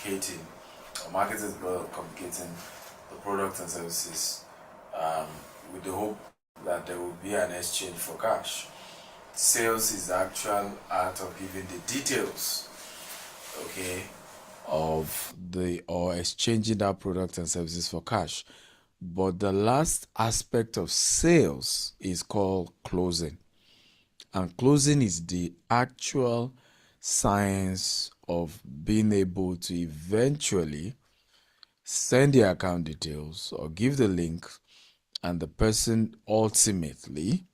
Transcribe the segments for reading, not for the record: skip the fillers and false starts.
communicating, or marketers is better at communicating the products and services with the hope that there will be an exchange for cash. Sales is the actual art of giving the details, okay, of the or exchanging that product and services for cash. But the last aspect of sales is called closing. And closing is the actual science of being able to eventually send the account details or give the link, and the person ultimately,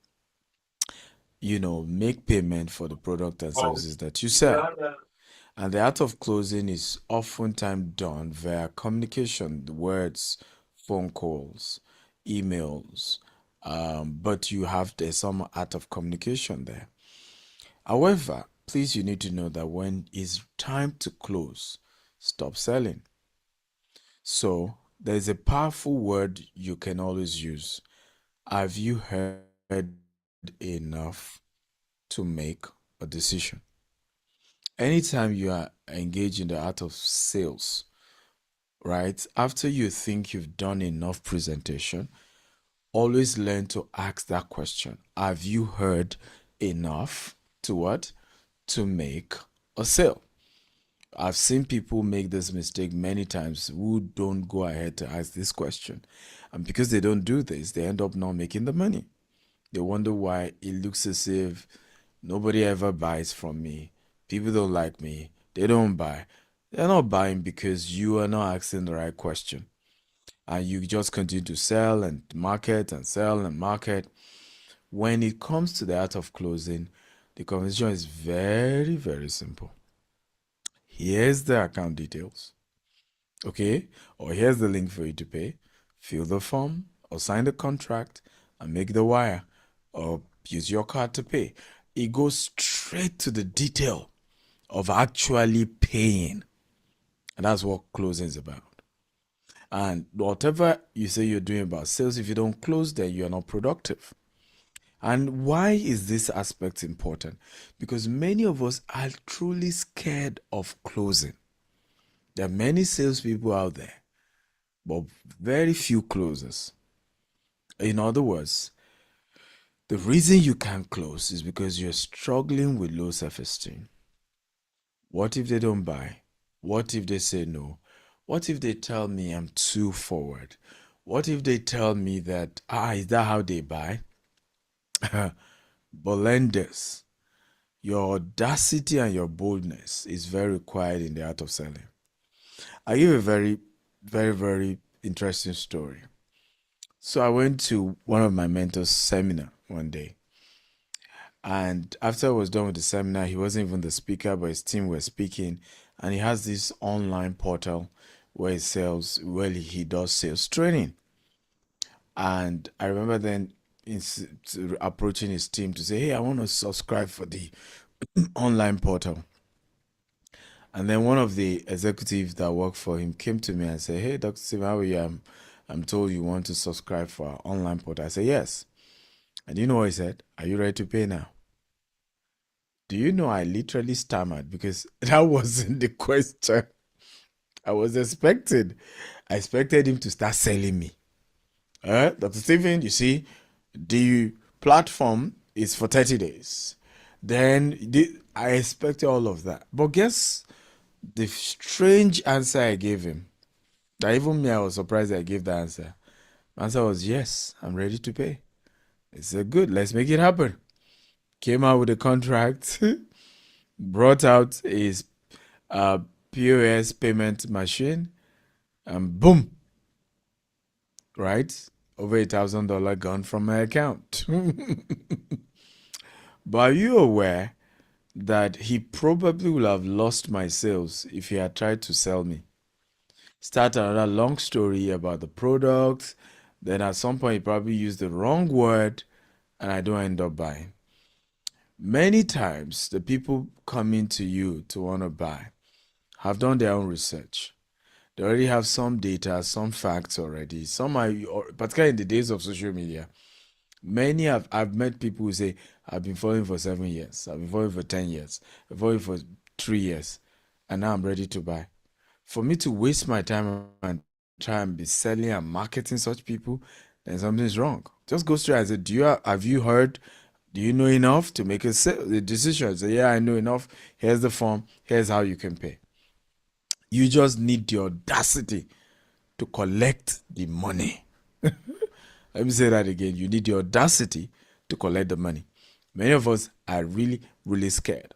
make payment for the product and services that you sell. And the art of closing is oftentimes done via communication, words, phone calls, emails, but there's some art of communication there. However, please, you need to know that when it's time to close, stop selling. So there's a powerful word you can always use. Have you heard enough to make a decision? Anytime you are engaged in the art of sales, right, after you think you've done enough presentation, always learn to ask that question. Have you heard enough to what? To make a sale. I've seen people make this mistake many times who don't go ahead to ask this question. And because they don't do this, they end up not making the money. They wonder why it looks as if nobody ever buys from me. People don't like me. They don't buy. They're not buying because you are not asking the right question. And you just continue to sell and market and sell and market. When it comes to the art of closing, the conversation is very, very simple. Here's the account details, okay? Or here's the link for you to pay. Fill the form or sign the contract and make the wire or use your card to pay. It goes straight to the detail of actually paying. And that's what closing is about. And whatever you say you're doing about sales, if you don't close, then you're not productive. And why is this aspect important? Because many of us are truly scared of closing. There are many salespeople out there, but very few closers. In other words, the reason you can't close is because you're struggling with low self-esteem. What if they don't buy? What if they say no? What if they tell me I'm too forward? What if they tell me that, is that how they buy? But lenders, your audacity and your boldness is very required in the art of selling. I give a very, very, very interesting story. So I went to one of my mentors' seminar one day. And after I was done with the seminar, he wasn't even the speaker, but his team were speaking. And he has this online portal where he does sales training. And I remember then approaching his team to say, hey, I want to subscribe for the online portal. And then one of the executives that worked for him came to me and said, hey, Dr. Stephen, how are you? I'm told you want to subscribe for our online portal. I said, yes. And you know what he said? Are you ready to pay now? Do you know I literally stammered because that wasn't the question I was expecting. I expected him to start selling me. Dr. Stephen, you see, the platform is for 30 days. Then I expected all of that. But guess the strange answer I gave him. That even me, I was surprised I gave the answer. The answer was, yes, I'm ready to pay. I said, good, let's make it happen. Came out with a contract, brought out his POS payment machine, and boom, right? Over $1,000 gone from my account. But are you aware that he probably would have lost my sales if he had tried to sell me? Start another long story about the product. Then at some point, he probably used the wrong word, and I don't end up buying. Many times, the people coming to you to want to buy have done their own research. They already have some data, some facts already. Some are, particularly in the days of social media, I've met people who say, I've been following for 7 years, I've been following for 10 years, I've been following for 3 years, and now I'm ready to buy. For me to waste my time and try and be selling and marketing such people, then something's wrong. Just go straight and say, have you heard? Do you know enough to make a decision? Say, yeah, I know enough. Here's the form. Here's how you can pay. You just need the audacity to collect the money. Let me say that again. You need the audacity to collect the money. Many of us are really, really scared.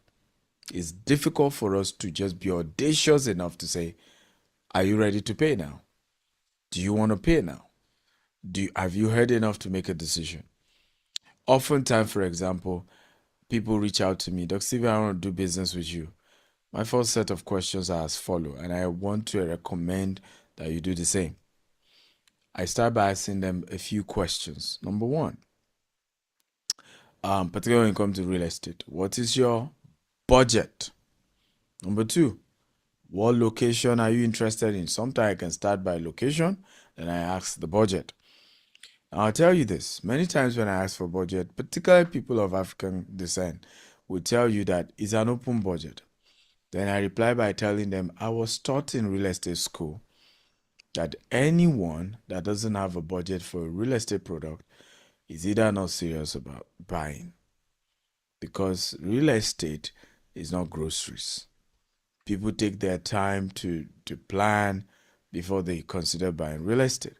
It's difficult for us to just be audacious enough to say, are you ready to pay now? Do you want to pay now? Have you heard enough to make a decision? Oftentimes, for example, people reach out to me, Dr. Stephen, I want to do business with you. My first set of questions are as follow, and I want to recommend that you do the same. I start by asking them a few questions. Number one, particularly when it comes to real estate, what is your budget? Number two, what location are you interested in? Sometimes I can start by location, then I ask the budget. Now, I'll tell you this, many times when I ask for budget, particularly people of African descent will tell you that it's an open budget. Then I reply by telling them I was taught in real estate school that anyone that doesn't have a budget for a real estate product is either not serious about buying, because real estate is not groceries. People take their time to plan before they consider buying real estate.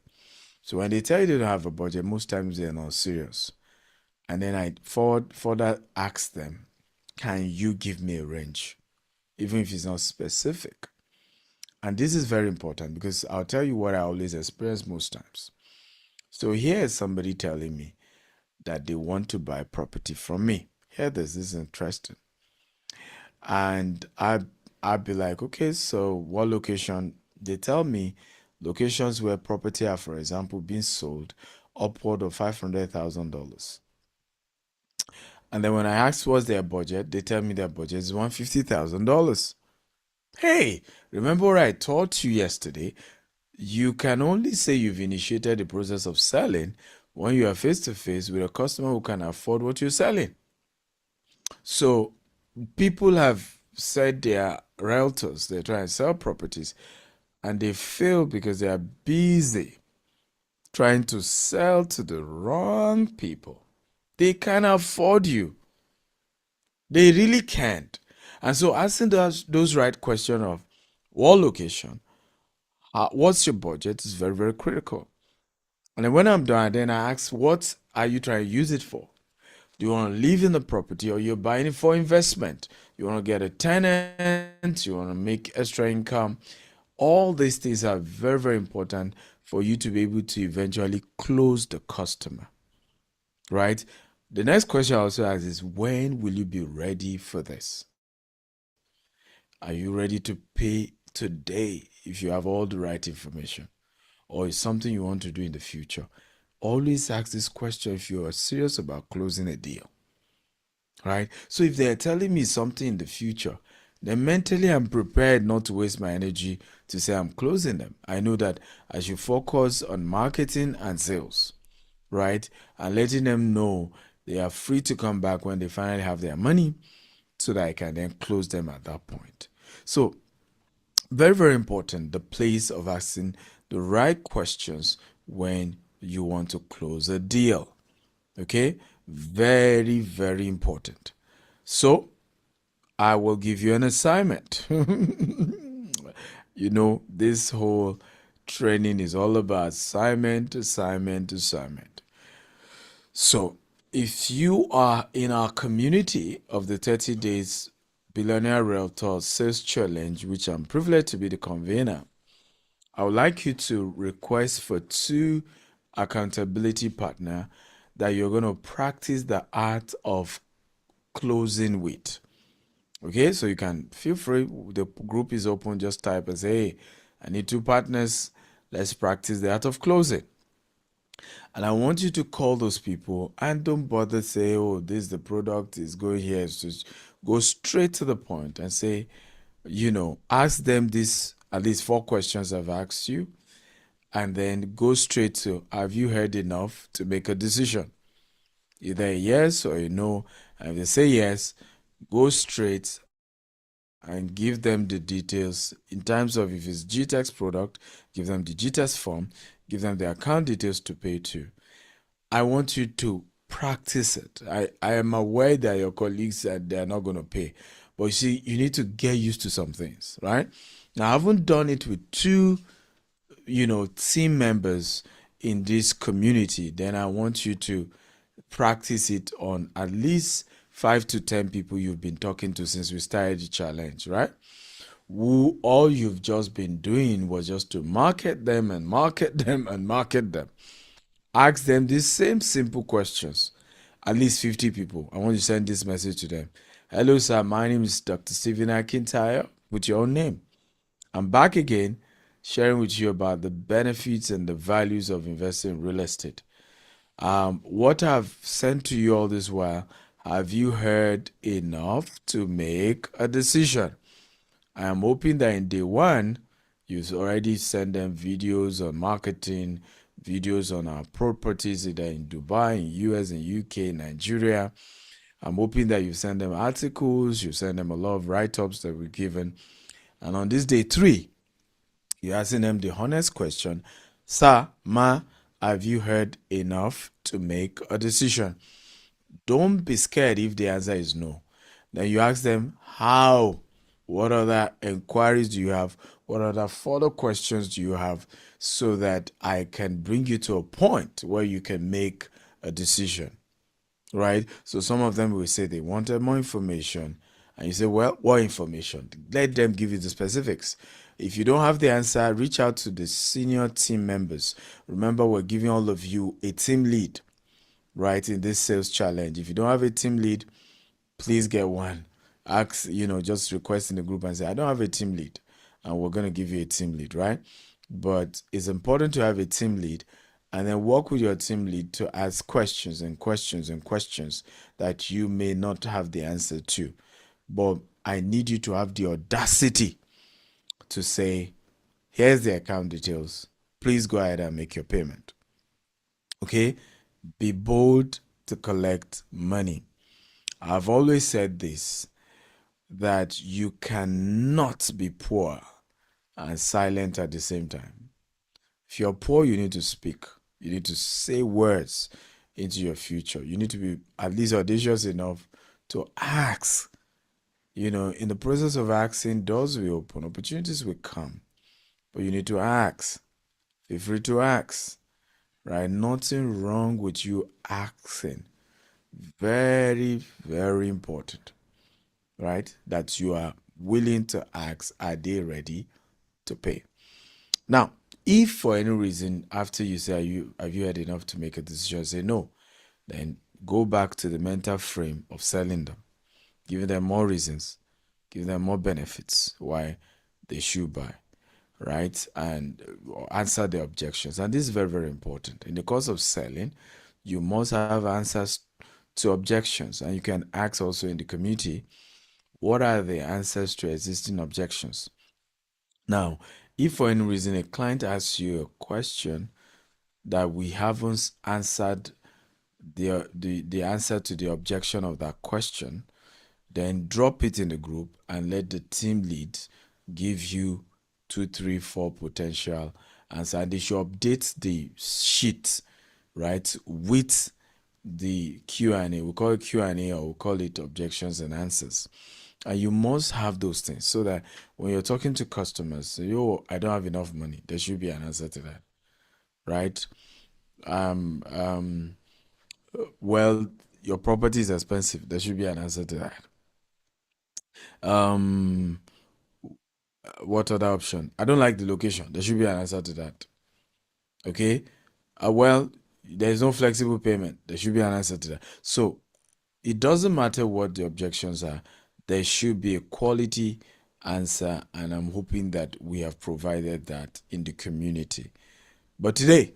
So when they tell you they don't have a budget, most times they're not serious. And then I further ask them, can you give me a range? Even if it's not specific. And this is very important because I'll tell you what I always experience most times. So here is somebody telling me that they want to buy property from me. Here, this is interesting. And I'd be like, okay, so what location? They tell me locations where property are, for example, being sold upward of $500,000. And then when I ask what's their budget, they tell me their budget is $150,000. Hey, remember what I taught you yesterday? You can only say you've initiated the process of selling when you are face to face with a customer who can afford what you're selling. So people have said they are realtors, they're trying to sell properties, and they fail because they are busy trying to sell to the wrong people. They can't afford you. They really can't. And so asking those right questions of what location, what's your budget is very, very critical. And then when I'm done, then I ask, what are you trying to use it for? Do you want to live in the property or you're buying it for investment? You want to get a tenant, you want to make extra income. All these things are very, very important for you to be able to eventually close the customer, right? The next question I also ask is, when will you be ready for this? Are you ready to pay today if you have all the right information? Or is something you want to do in the future? Always ask this question if you are serious about closing a deal. Right? So if they're telling me something in the future, then mentally I'm prepared not to waste my energy to say I'm closing them. I know that I should focus on marketing and sales, right? And letting them know they are free to come back when they finally have their money so that I can then close them at that point. So very, very important, the place of asking the right questions when you want to close a deal. Okay? Very, very important. So, I will give you an assignment. This whole training is all about assignment, assignment, assignment. So, if you are in our community of the 30 Days Billionaire Realtor Sales Challenge, which I'm privileged to be the convener, I would like you to request for 2 accountability partners that you're going to practice the art of closing with. Okay, so you can feel free. The group is open. Just type and say, hey, I need 2 partners. Let's practice the art of closing. And I want you to call those people and don't bother say, oh, this is the product is going here. Just go straight to the point and say, ask them this at least 4 questions I've asked you, and then go straight to, have you heard enough to make a decision? Either a yes or a no. And if they say yes, go straight and give them the details in terms of if it's Gtext product, give them the Gtext form, give them the account details to pay to. I want you to practice it. I am aware that your colleagues said they're not going to pay, but you see, you need to get used to some things, right? Now, I haven't done it with two, team members in this community. Then I want you to practice it on at least 5 to 10 people you've been talking to since we started the challenge, right? Who all you've just been doing was just to market them and market them and market them. Ask them these same simple questions. At least 50 people. I want you to send this message to them. Hello, sir. My name is Dr. Stephen Akintayo. With your own name. I'm back again, sharing with you about the benefits and the values of investing in real estate. What I've sent to you all this while, have you heard enough to make a decision? I am hoping that in day one, you've already sent them videos on marketing, videos on our properties either in Dubai, in US, in UK, Nigeria. I'm hoping that you send them articles, you send them a lot of write-ups that we've given. And on this day 3, you're asking them the honest question, sir, ma, have you heard enough to make a decision? Don't be scared if the answer is no. Then you ask them how. What other inquiries do you have? What other further questions do you have so that I can bring you to a point where you can make a decision? Right? So some of them will say they wanted more information. And you say, well, what information? Let them give you the specifics. If you don't have the answer, reach out to the senior team members. Remember, we're giving all of you a team lead, right, in this sales challenge. If you don't have a team lead, please get one. Ask, just request in the group and say, I don't have a team lead. And we're going to give you a team lead, right? But it's important to have a team lead and then work with your team lead to ask questions and questions and questions that you may not have the answer to. But I need you to have the audacity to say, here's the account details. Please go ahead and make your payment. Okay? Be bold to collect money. I've always said this, that you cannot be poor and silent at the same time. If you're poor, you need to speak. You need to say words into your future. You need to be at least audacious enough to ask. In the process of asking, doors will open, opportunities will come. But you need to ask. Feel free to ask. Right? Nothing wrong with you asking. Very, very important. Right? That you are willing to ask, are they ready to pay? Now, if for any reason after you say, have you had enough to make a decision, say no, then go back to the mental frame of selling them, giving them more reasons, give them more benefits why they should buy, right? And answer the objections. And this is very, very important. In the course of selling, you must have answers to objections. And you can ask also in the community, what are the answers to existing objections? Now, if for any reason a client asks you a question that we haven't answered the answer to the objection of that question, then drop it in the group and let the team lead give you 2, 3, 4 potential answers. And they should update the sheet, right, with the Q&A. We call it Q&A or we call it objections and answers. And you must have those things so that when you're talking to customers, say, oh, I don't have enough money. There should be an answer to that, right? Well, your property is expensive. There should be an answer to that. What other option? I don't like the location. There should be an answer to that. Okay. Well, there's no flexible payment. There should be an answer to that. So it doesn't matter what the objections are. There should be a quality answer, and I'm hoping that we have provided that in the community. But today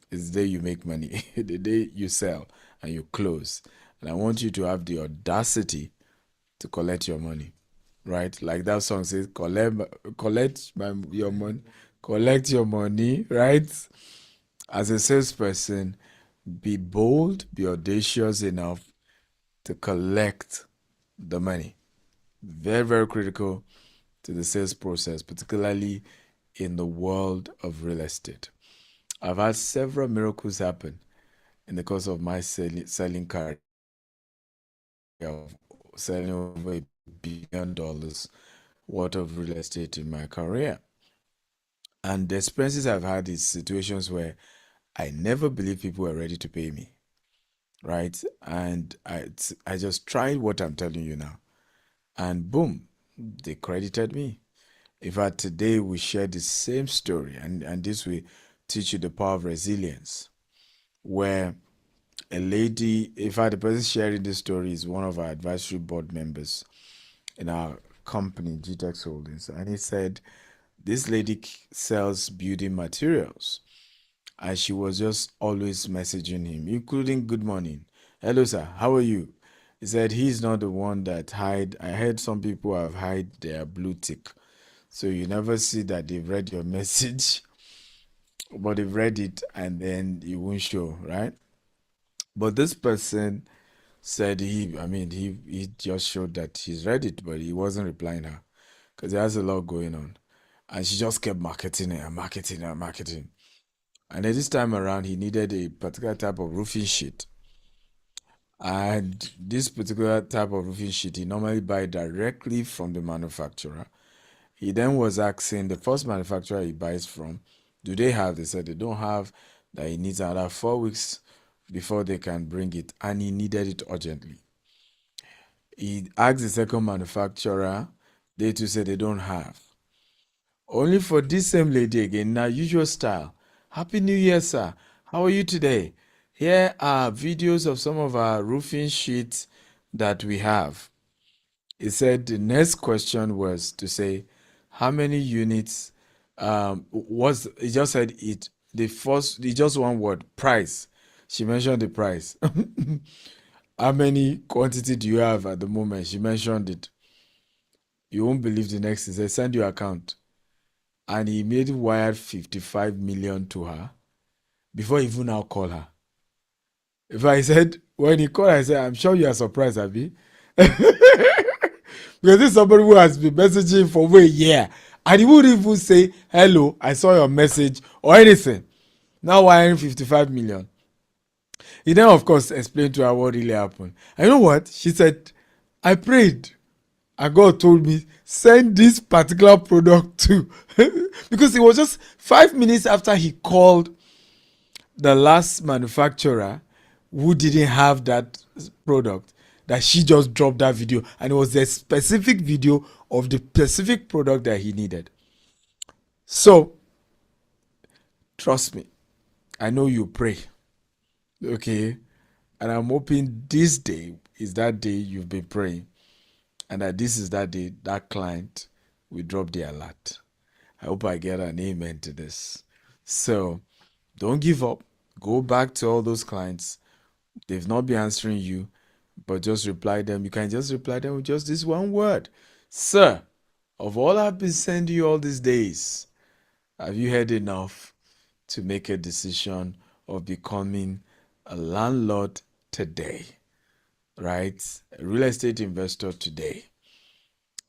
is the day you make money, the day you sell and you close. And I want you to have the audacity to collect your money, right? Like that song says, collect your money, collect your money, right? As a salesperson, be bold, be audacious enough to collect the money. Very, very critical to the sales process, particularly in the world of real estate. I've had several miracles happen in the course of my selling career, of selling over $1 billion worth of real estate in my career. And the experiences I've had is situations where I never believed people were ready to pay me, right? And I just tried what I'm telling you now, and boom, they credited me. In fact, today we share the same story, and this will teach you the power of resilience. Where a lady, in fact, the person sharing this story is one of our advisory board members in our company, Gtext Holdings, and he said this lady sells building materials, and she was just always messaging him, including "Good morning, hello sir, how are you?" He said he's not the one that hide. I heard some people have hide their blue tick, so you never see that they've read your message, but they've read it and then it won't show, right? But this person said he just showed that he's read it, but he wasn't replying her because he has a lot going on. And she just kept marketing it and marketing and marketing. And then this time around, he needed a particular type of roofing sheet. And this particular type of roofing sheet, he normally buy directly from the manufacturer. He then was asking the first manufacturer he buys from, do they have? They said they don't have, that he needs another 4 weeks before they can bring it. And he needed it urgently. He asked the second manufacturer, they too said they don't have. Only for this same lady again, now usual style. Happy New Year, sir. How are you today? Here are videos of some of our roofing sheets that we have. He said the next question was to say, how many units was he just said it the first he just one word, price. She mentioned the price. How many quantity do you have at the moment? She mentioned it. You won't believe the next. He said, send your account. And he made wired 55 million to her before he even now call her. If I said, when he called, I said, I'm sure you are surprised, Abby. Because this is somebody who has been messaging for over a year. And he wouldn't even say, hello, I saw your message or anything. Now wiring 55 million. He then, of course, explained to her what really happened. And you know what? She said, I prayed. And God told me, send this particular product to. Because it was just 5 minutes after he called the last manufacturer who didn't have that product that she just dropped that video. And it was a specific video of the specific product that he needed. So, trust me, I know you pray. Okay. And I'm hoping this day is that day you've been praying. And that this is that day that client will drop the alert. I hope I get an amen to this. So don't give up. Go back to all those clients. They've not been answering you, but just reply them. You can just reply them with just this one word. Sir, of all I've been sending you all these days, have you had enough to make a decision of becoming a landlord today? Right? A real estate investor today.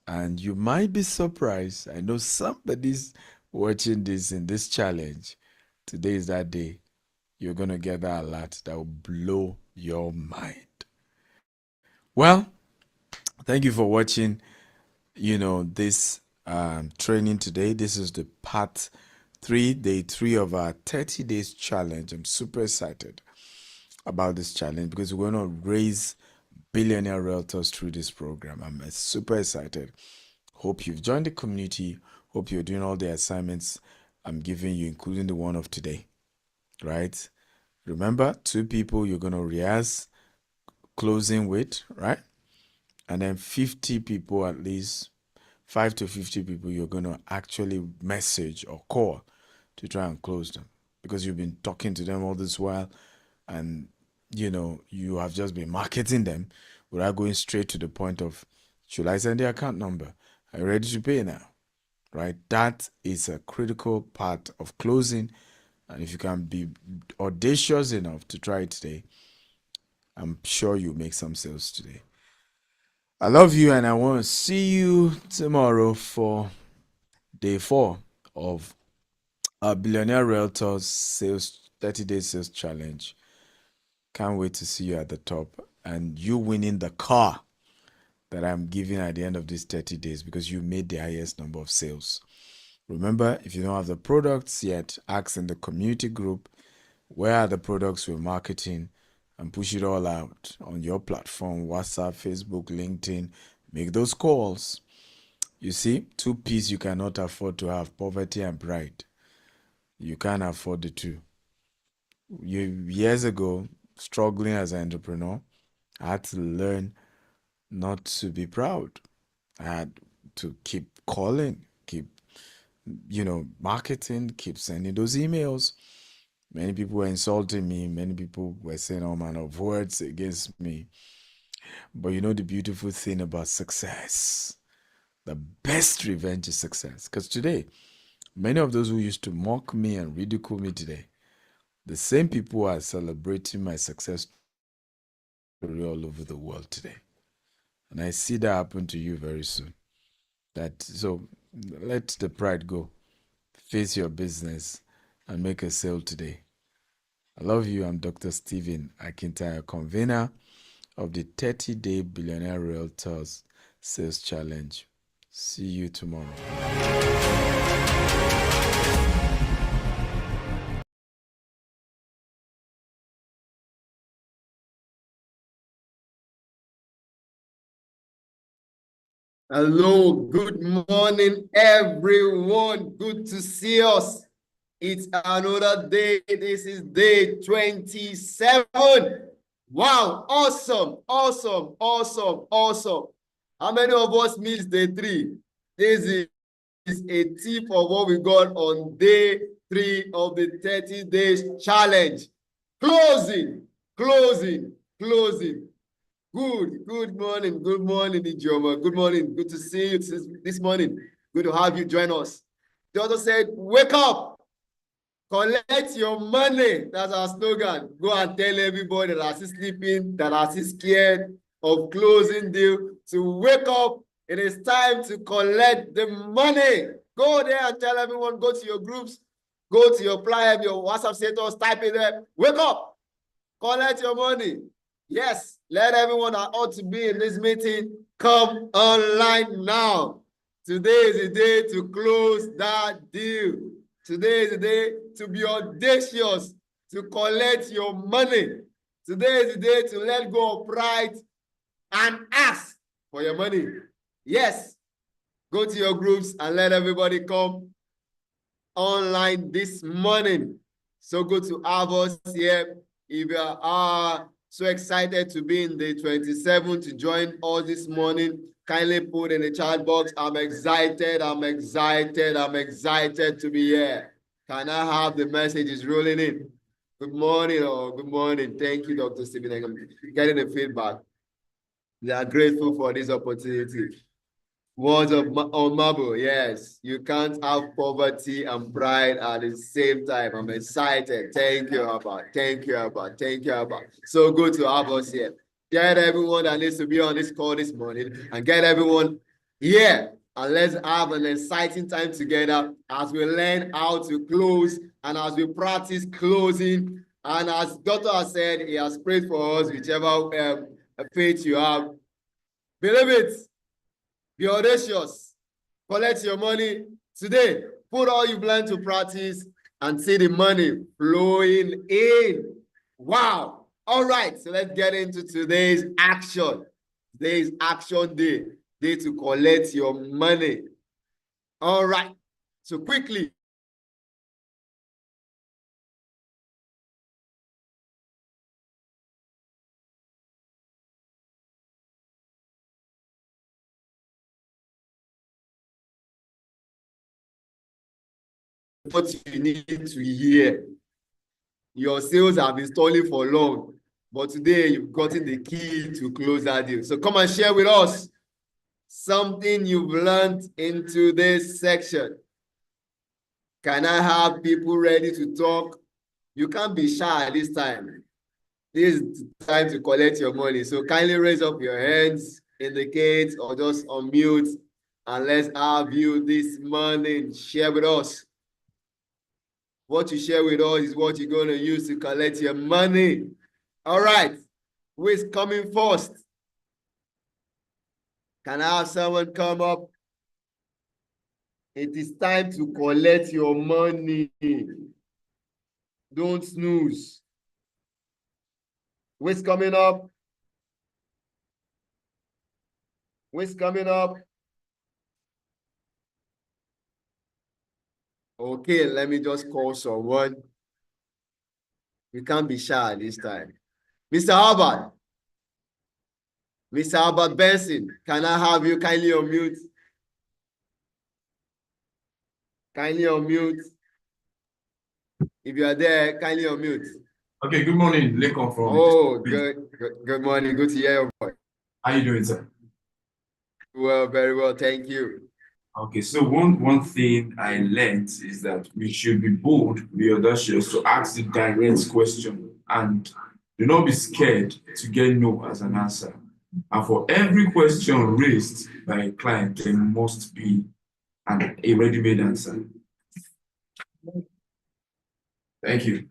And you might be surprised. I know somebody's watching this in this challenge. Today is that day. You're going to get that alert that will blow your mind. Well, thank you for watching, this training today. This is the part 3, day 3 of our 30 days challenge. I'm super excited about this challenge because we're going to raise billionaire realtors through this program. I'm super excited. Hope you've joined the community. Hope you're doing all the assignments I'm giving you, including the one of today. Right? Remember, 2 people you're going to rehearse closing with, right? And then 50 people, at least 5 to 50 people, you're going to actually message or call to try and close them because you've been talking to them all this while and you have just been marketing them without going straight to the point of, should I send the account number? Are you ready to pay now? Right? That is a critical part of closing. And if you can be audacious enough to try it today, I'm sure you'll make some sales today. I love you, and I want to see you tomorrow for day 4 of our Billionaire Realtors Sales 30-day Sales Challenge. Can't wait to see you at the top and you winning the car that I'm giving at the end of these 30 days because you made the highest number of sales. Remember, if you don't have the products yet, ask in the community group where are the products we're marketing and push it all out on your platform, WhatsApp, Facebook, LinkedIn. Make those calls. You see, 2 P's you cannot afford to have: poverty and pride. You can't afford the two. Years ago, struggling as an entrepreneur, I had to learn not to be proud. I had to keep calling, keep, marketing, keep sending those emails. Many people were insulting me. Many people were saying all manner of words against me. But you know the beautiful thing about success? The best revenge is success. Because today, many of those who used to mock me and ridicule me today, the same people are celebrating my success story all over the world today. And I see that happen to you very soon. So let the pride go. Face your business and make a sale today. I love you. I'm Dr. Stephen Akintayo, convener of the 30-day Billionaire Realtors Sales Challenge. See you tomorrow. Hello, good morning, everyone. Good to see us. It's another day. This is day 27. Wow, awesome, awesome, awesome, awesome. How many of us missed day 3? This is a tip of what we got on day 3 of the 30 days challenge. Closing, closing, closing. Good morning, Ijoma. Good morning, good to see you this morning. Good to have you join us. The author said, wake up, collect your money. That's our slogan. Go and tell everybody that are still sleeping, that are still scared of closing deal to wake up. It is time to collect the money. Go there and tell everyone, go to your groups, go to your flyer, your WhatsApp status, type it there. Wake up, collect your money. Yes, let everyone that ought to be in this meeting come online now. Today is the day to close that deal. Today is the day to be audacious, to collect your money. Today is the day to let go of pride and ask for your money. Yes, go to your groups and let everybody come online this morning. So good to have us here. If you are so excited to be in day 27 to join us this morning, kindly put in the chat box, I'm excited, I'm excited, I'm excited to be here. Can I have the messages rolling in? Good morning, good morning. Thank you, Dr. Stephen. I'm getting the feedback. We are grateful for this opportunity. Words on marble, yes. You can't have poverty and pride at the same time. I'm excited. Thank you, Abba. Thank you, Abba. Thank you, Abba. So good to have us here. Get everyone that needs to be on this call this morning and get everyone here. And let's have an exciting time together as we learn how to close and as we practice closing. And as Doctor has said, he has prayed for us, whichever faith you have. Believe it. Be audacious. Collect your money today. Put all you plan to practice and see the money flowing in. Wow. All right. So let's get into today's action. Today's action day. Day to collect your money. All right. So quickly. What you need to hear. Your sales have been stalling for long, but today you've gotten the key to close that deal. So come and share with us something you've learned into this section. Can I have people ready to talk? You can't be shy this time. This is time to collect your money. So kindly raise up your hands indicate or just unmute, and let's have you this morning share with us. What you share with us is what you're going to use to collect your money. All right. Who is coming first? Can I have someone come up? It is time to collect your money. Don't snooze. Who's coming up? Who's coming up? Okay, let me just call someone. We can't be shy this time. Mr. Albert. Mr. Albert Benson, can I have you kindly unmute? Kindly unmute. If you are there, kindly unmute. Okay, good morning, Lekon from. Oh, good morning. Good to hear your voice. How you doing, sir? Well, very well, thank you. Okay, so one thing I learned is that we should be bold, be audacious to ask the direct question, and do not be scared to get no as an answer. And for every question raised by a client, there must be a ready-made answer. Thank you.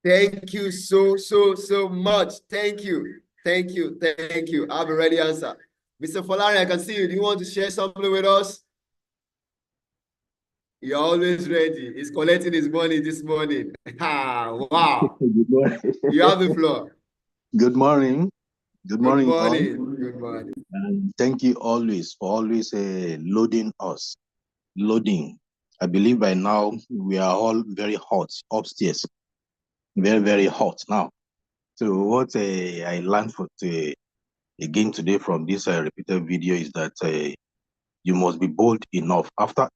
Thank you so much. Thank you. Thank you. Thank you. I have a ready answer. Mr. Folari, I can see you. Do you want to share something with us? You're always ready. He's collecting his money this morning. Wow. Good morning. You have the floor. Good morning. Good morning, all. Good morning. And thank you always for always loading us. Loading. I believe by now we are all very hot upstairs. Very, very hot now. So what I learned again today from this repeated video is that you must be bold enough after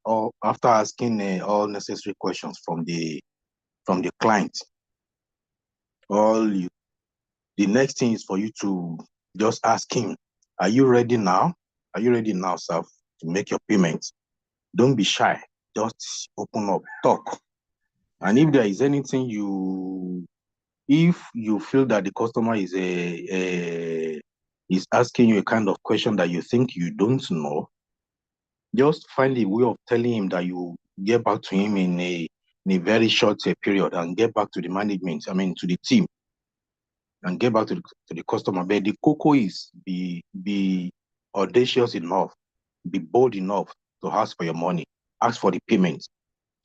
asking all necessary questions from the client. The next thing is for you to just ask him, are you ready now? Are you ready now, sir, to make your payment? Don't be shy. Just open up, talk. And if there is anything if you feel that the customer is asking you a kind of question that you think you don't know, just find a way of telling him that you get back to him in a very short period and get back to the management, to the team, and get back to the customer. But the cocoa is be audacious enough, be bold enough to ask for your money, ask for the payment.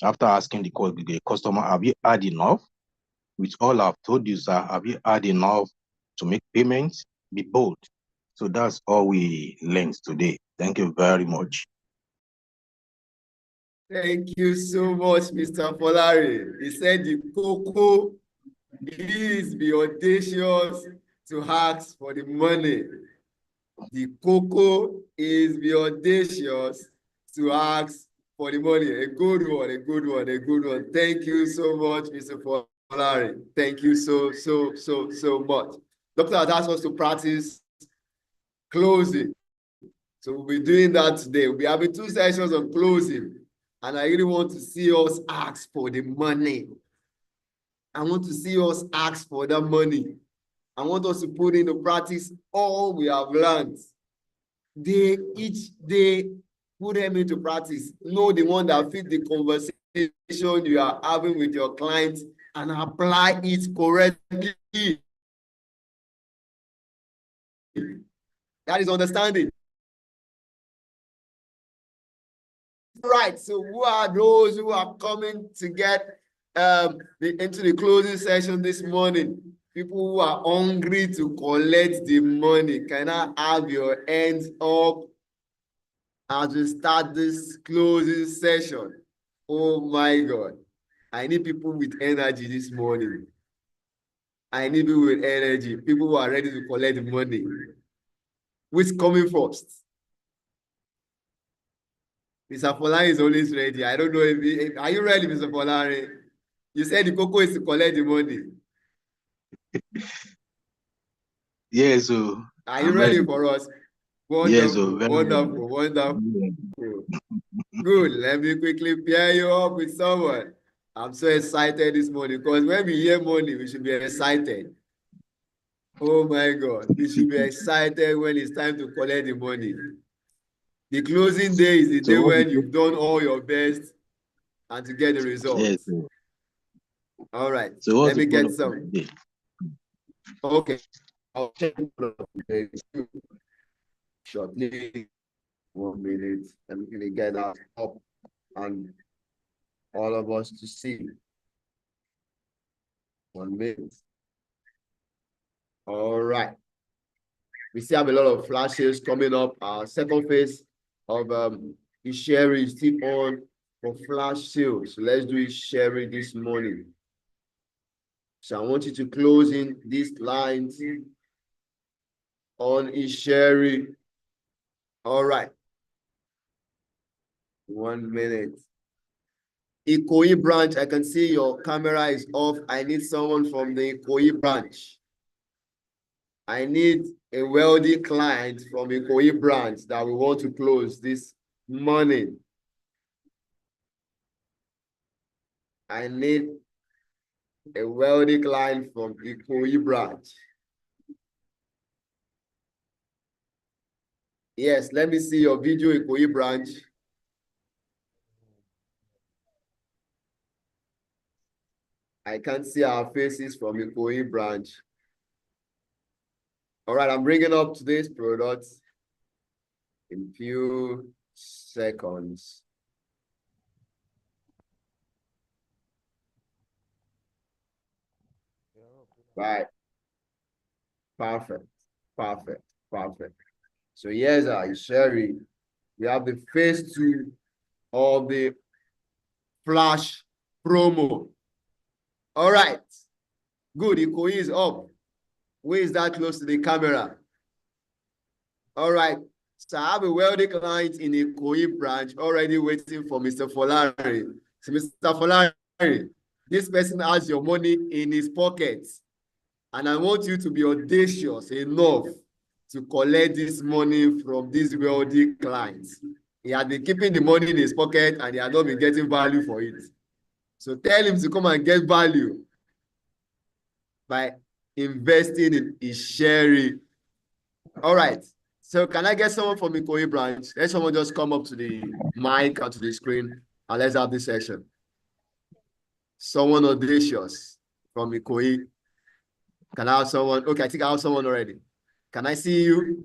After asking the customer, have you had enough? With all I've told you, sir, have you had enough to make payments? Be bold. So that's all we learned today. Thank you very much. Thank you so much, Mr. Folari. He said the cocoa is be audacious to ask for the money. The cocoa is be audacious to ask for the money. A good one, a good one, a good one. Thank you so much, Mr. Folari. Thank you so much. Doctor had asked us to practice closing. So we'll be doing that today. We'll be having 2 sessions on closing. And I really want to see us ask for the money. I want to see us ask for that money. I want us to put into practice all we have learned. Each day, put them into practice. Know the one that fits the conversation you are having with your clients and apply it correctly. That is understanding. Right, so who are those who are coming to get into the closing session this morning? People who are hungry to collect the money. Can I have your hands up as we start this closing session? Oh my God. I need people with energy this morning. I need people with energy. People who are ready to collect the money. Who's coming first? Mr. Folari is always ready. I don't know if are you ready, Mr. Folari? You said the cocoa is to collect the money. Yes, so are you ready for us? Wonderful, yes, wonderful. Good. Let me quickly pair you up with someone. I'm so excited this morning because when we hear money, we should be excited. Oh my God. You should be excited when it's time to collect the money. The closing day is the day when you've done all your best and to get the results. Yes. All right. So Let me get some. Okay. I'll check shortly. 1 minute. Let me get that up and all of us to see. 1 minute. All right. We still have a lot of flashes coming up. Our second phase of sharing is still on for flash sales. So let's do sharing this morning. So I want you to close in these lines on sharing. All right. 1 minute. Ikoyi branch, I can see your camera is off. I need someone from the Ikoyi branch. I need a wealthy client from Ikoyi branch that we want to close this morning. I need a wealthy client from Ikoyi branch. Yes, let me see your video, Ikoyi branch. I can't see our faces from Ikoyi branch. All right, I'm bringing up today's products in few seconds. Right. Perfect. Perfect. Perfect. So here's our Sherry. We have the phase 2 of the flash promo. All right. Good. Ikoyi is up. Where is that close to the camera? All right. So I have a wealthy client in the Ikoyi branch already waiting for Mr. Folari. So Mr. Folari, this person has your money in his pockets. And I want you to be audacious enough to collect this money from these wealthy clients. He had been keeping the money in his pocket and he had not been getting value for it. So tell him to come and get value by investing in his sharing. All right. So can I get someone from Ikoyi branch? Let someone just come up to the mic or to the screen and let's have this session. Someone audacious from Ikoyi. Can I have someone? Okay, I think I have someone already. Can I see you?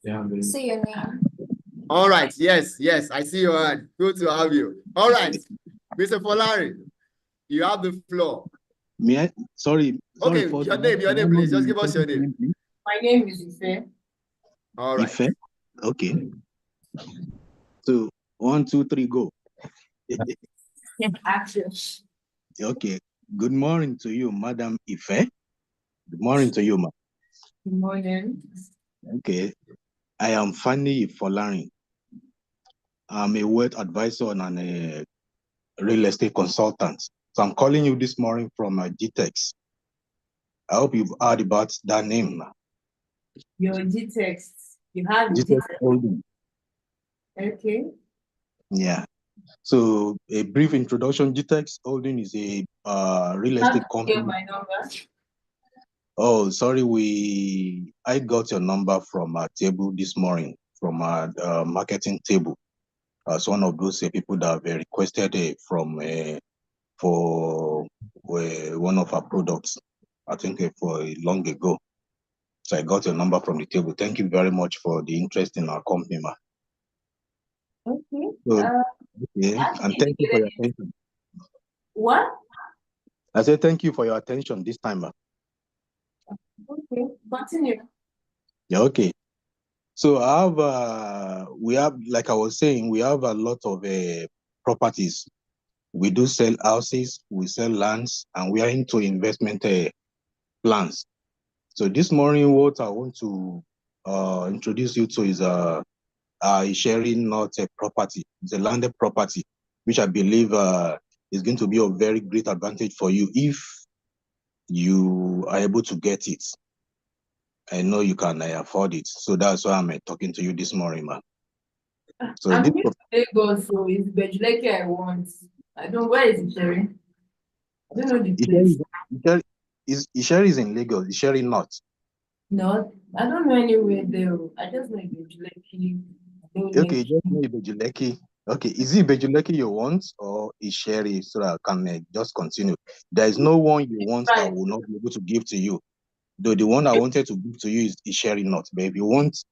Yeah, Say your name. All right. Yes, yes. I see your hand. Good to have you. All right. Mr. Folari, you have the floor. May I? Sorry. Okay, your name, please. Just give us your name. My name is Ife. All right. Ife? Okay. So 1, 2, 3, go. Action. Okay. Good morning to you, Madam Ife. Good morning to you, ma. Good morning. Okay. I am Fanny Folari. I'm a wealth advisor and a real estate consultant. So I'm calling you this morning from Gtext. I hope you've heard about that name. Your Gtext. You have Gtext Gtext. Holding. Okay. Yeah. So a brief introduction. Gtext Holding is a real estate company. Get my number. Oh, sorry. I got your number from our table this morning, from our marketing table. As one of those people that have requested for one of our products, I think for long ago. So I got your number from the table. Thank you very much for the interest in our company, ma. Okay. So, and thank you for your attention. What? I said thank you for your attention this time, ma. Okay. Continue. Yeah, okay. So we have, like I was saying, we have a lot of properties. We do sell houses, we sell lands, and we are into investment plans. So this morning, what I want to introduce you to is sharing not a property. It's a landed property, which I believe is going to be of very great advantage for you if you are able to get it. I know you can afford it. So that's why I'm talking to you this morning, man. So I'm new to Lagos, so it's Bejuleke I want. I don't, where is it, Jerry? I don't know the place. Isheri is in Lagos. Isheri not. No, I don't know anywhere there. I just know Ibeju-Lekki. I know Okay, Lekki. just know Ibejuleki. Okay, is it Ibejuleki you want or Isheri so that I can just continue? There is no one you want that I Right. will not be able to give to you. Though the one I wanted to give to you is Isheri not. But if you want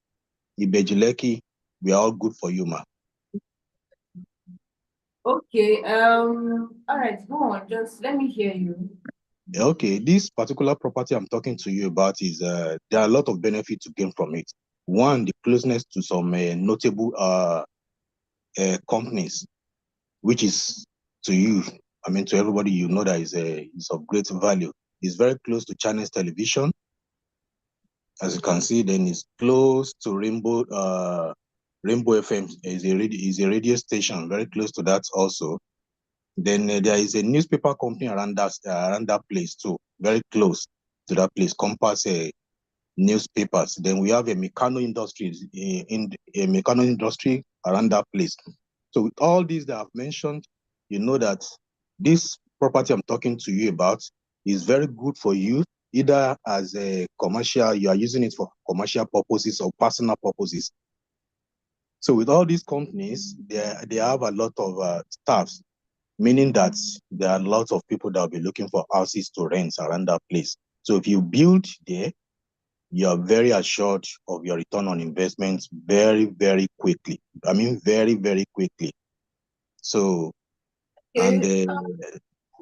Ibejuleki, we are all good for you, ma. Okay. All right. Go on. Just let me hear you. Okay, this particular property I'm talking to you about is there are a lot of benefit to gain from it. One, the closeness to some notable companies, which is to you, I mean to everybody, you know that is of great value. It's very close to Chinese television, as you can see. Then it's close to Rainbow FM is a radio station, very close to that also. Then there is a newspaper company around that place too, very close to that place. Compass newspapers. Then we have a mechano industry in a mechano industry around that place. So with all these that I've mentioned, you know that this property I'm talking to you about is very good for you, either as a commercial, you are using it for commercial purposes or personal purposes. So with all these companies, they have a lot of staffs, meaning that there are lots of people that will be looking for houses to rent around that place. So if you build there, you are very assured of your return on investment very, very quickly. I mean, very, very quickly. So, and Okay.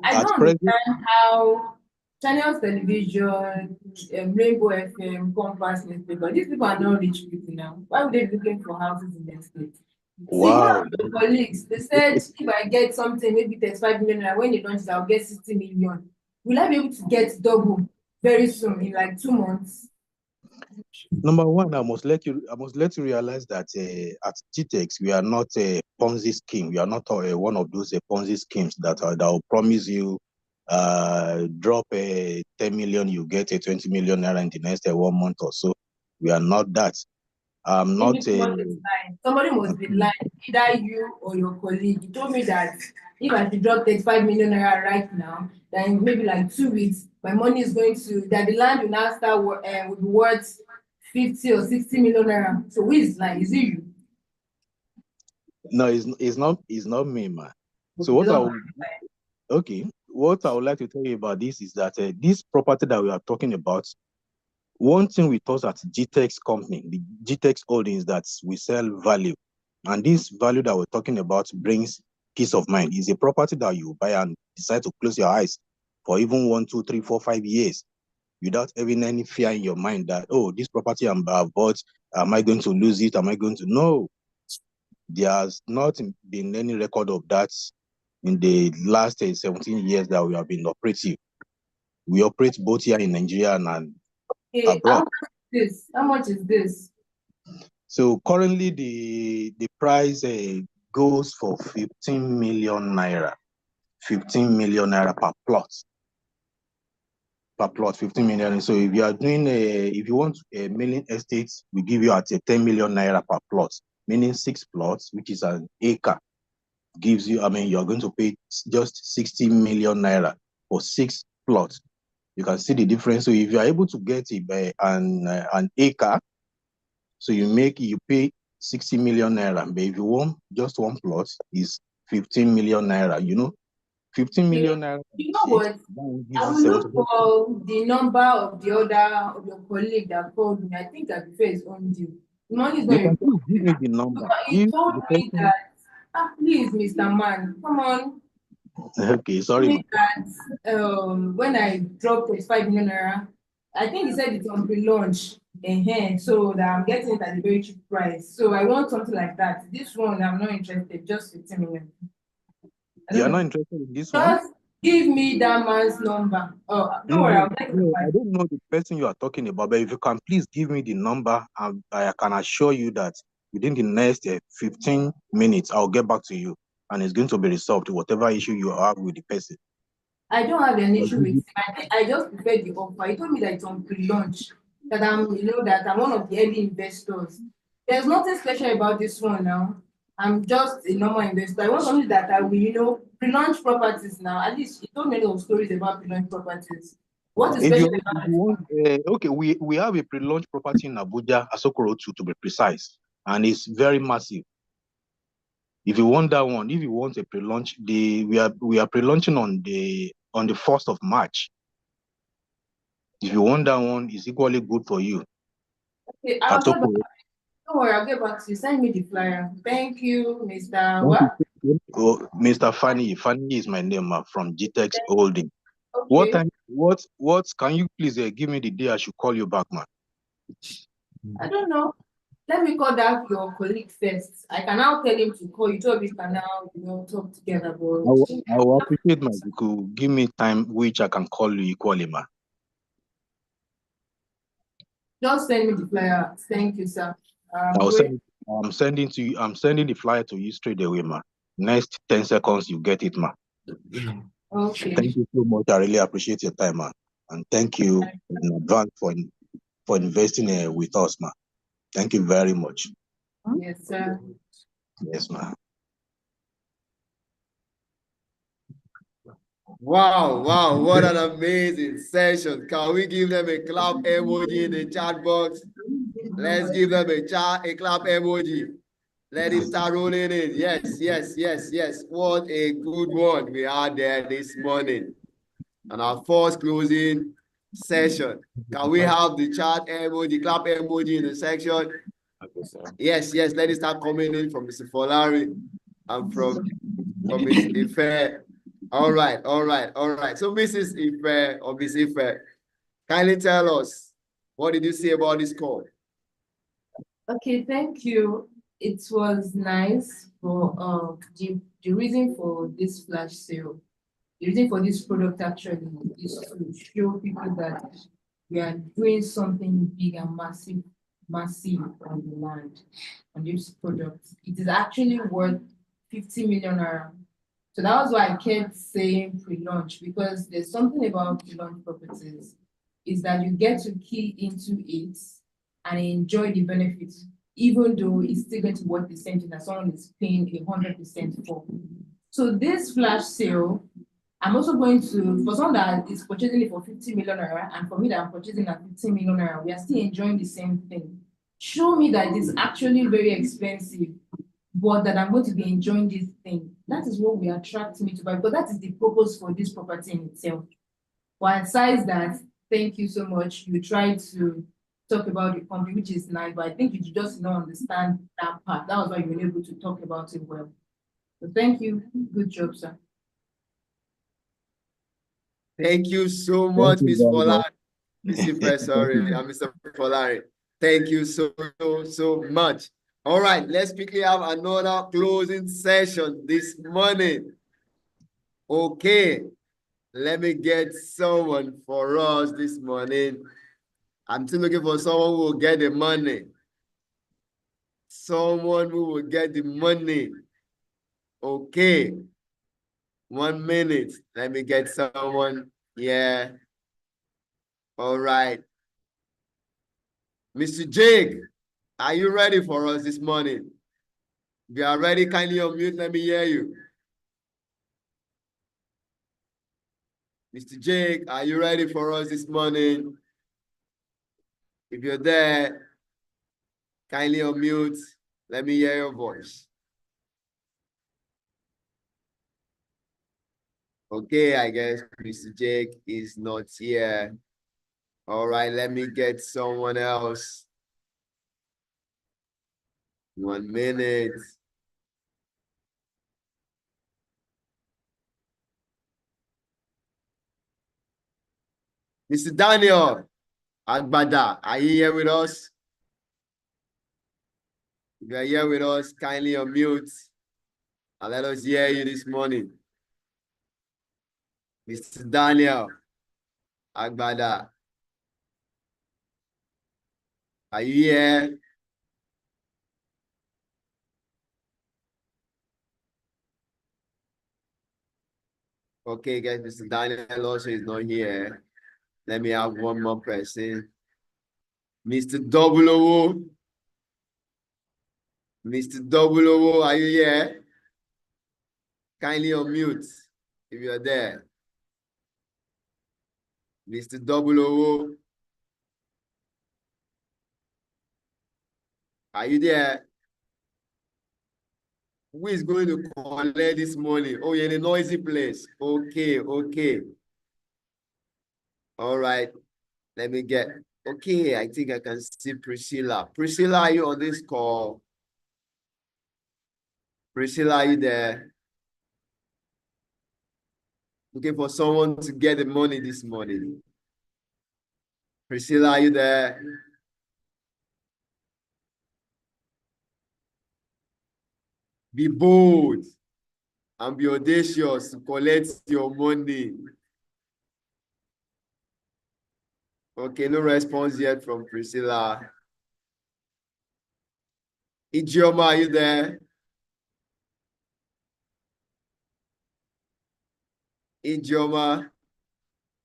I at don't present, understand how Channels Television, Rainbow FM, Compass newspaper, these people are not rich people now. Why would they be looking for houses in their state? See, one wow. of the colleagues, they said if I get something, maybe 35 million, and when they launch it, I'll get 60 million. Will I be able to get double very soon in like 2 months? Number one, I must let you realize that at Gtext, we are not a Ponzi scheme. We are not one of those Ponzi schemes that will promise you drop a 10 million, you get a 20 million naira in the next 1 month or so. We are not that. I'm Maybe not a. somebody is lying. Somebody must be lying, either you or your colleague. You told me that if I should drop 35 million naira right now, then maybe like 2 weeks, my money is going to that the land will now start will be worth 50 or 60 million naira. So who is lying? Is it you? No, it's not me, man. So Okay, you what I don't will, okay, what I would like to tell you about this is that this property that we are talking about, one thing we thought at Gtext company, the Gtext holdings, that we sell value, and this value that we're talking about brings peace of mind. It's a property that you buy and decide to close your eyes for even 1, 2, 3, 4, 5 years without having any fear in your mind that, oh, this property I've bought, am I going to lose it? Am I going to? No, there has not been any record of that in the last 17 years that we have been operative. We operate both here in Nigeria and Okay, how abroad. much is this? How much is this? So currently the price goes for 15 million naira. 15 million naira per plot. Per plot, 15 million. So if you are doing if you want a million estates, we give you at a 10 million naira per plot, meaning 6 plots, which is an acre. Gives you, I mean, you're going to pay just 60 million naira for 6 plots. You can see the difference. So if you are able to get an acre, so you pay 60 million naira. But if you want just one plot, is 15 million naira. 15 Okay, million naira you know what? gives I you will look 75. for the number of the other of your colleague that called me. I think I prefer his own deal. The money is You not can important. please give me the number. But he If told the me person, that, please, Mr. Man, come on. okay, Told sorry, me that when I dropped 25 million naira, I think he said it's on pre-launch so that I'm getting it at a very cheap price. So I want something like that. This one, I'm not interested, just 15 million. I you don't are not know. interested in this one. Just give me that man's number. Oh, don't worry, I'll No, get it. no, I don't know the person you are talking about, but if you can please give me the number, I can assure you that within the next 15 minutes, I'll get back to you and it's going to be resolved, whatever issue you have with the person. I don't have an I'll issue give with you- him. I just prefer the offer. He told me that it's on pre-launch, that I'm one of the early investors. There's nothing special about this one now. I'm just a normal investor. I want something that I will, pre-launch properties now. At least you told me of stories about pre-launch properties. What is If you, special if about you it? want, okay, we have a pre-launch property in Abuja, Asokoro 2 to be precise, and it's very massive. If you want that one, if you want a pre-launch, we are pre-launching on the 1st of March. If you want that one, it's equally good for you. Okay, I'll get back. Asokoro. Don't worry, I'll get back to you. Send me the flyer. Thank you, Mr. Thank What? you. Oh, Mr. Fanny is my name, from Gtext Holding. Okay. What can you please give me the day I should call you back, man? I don't know. Let me call that your colleague first. I can now tell him to call you. So we can now, talk together. But I will appreciate, man, if you could give me time which I can call you equally, man. just send me the flyer. Thank you, sir. I'm sending the flyer to you straight away, man. Next 10 seconds, you get it, man. Okay. Thank you so much. I really appreciate your time, man. And thank you in advance for investing with us, man. Thank you very much. Yes, sir. Yes, man. Wow, wow, what an amazing session. Can we give them a clap emoji in the chat box? Let's give them a clap emoji. Let it start rolling in. Yes, yes, yes, yes. What a good one we had there this morning. And our first closing session. Can we have the chat emoji, clap emoji in the section? Yes, yes. Let it start coming in from Mr. Folari and from Miss Ife. All right, all right, all right. So Mrs. Ife or Miss Ife, kindly tell us, what did you say about this call? Okay, thank you. It was nice for the reason for this flash sale. The reason for this product actually is to show people that we are doing something big and massive on the land on this product. It is actually worth 50 million naira. So that was why I kept saying pre-launch, because there's something about pre-launch properties is that you get to key into it and enjoy the benefits, even though it's still going to work the same thing that someone is paying 100% for. So this flash sale, I'm also going to, for someone that is purchasing it for 50 million naira, and for me that I'm purchasing at 15 million naira, we are still enjoying the same thing. Show me that it's actually very expensive, but that I'm going to be enjoying this thing. That is what will attract me to buy, because that is the purpose for this property in itself. But besides that, thank you so much. You tried to talk about the company, which is nice, but I think you just don't understand that part. That was why you were able to talk about it well. So thank you. Good job, sir. Thank you so much, Ms. Folari. Mr. Folari. Thank you so much. All right, let's quickly have another closing session this morning. Okay, let me get someone for us this morning. I'm still looking for someone who will get the money. Someone who will get the money. Okay. 1 minute. Let me get someone. Yeah. All right. Mr. Jake, are you ready for us this morning? If you are ready, kindly unmute. Let me hear you. Mr. Jake, are you ready for us this morning? If you're there, kindly unmute. Let me hear your voice. Okay, I guess Mr. Jake is not here. All right, let me get someone else. 1 minute. Mr. Daniel Agbada, are you here with us? If you are here with us, kindly unmute and let us hear you this morning. Mr. Daniel Agbada, are you here? Okay, guys, Mr. Daniel also is not here. Let me have one more person. Mr. Double O. Mr. Double O, are you here? Kindly unmute if you're there. Mr. Double O, are you there? Who is going to collect this morning? Oh, you're in a noisy place. Okay, okay. All right. Let me get. Okay, I think I can see Priscilla. Priscilla, are you on this call? Priscilla, are you there? Looking for someone to get the money this morning. Priscilla, are you there? Be bold and be audacious to collect your money. Okay, no response yet from Priscilla. Ijeoma, are you there? Ijeoma,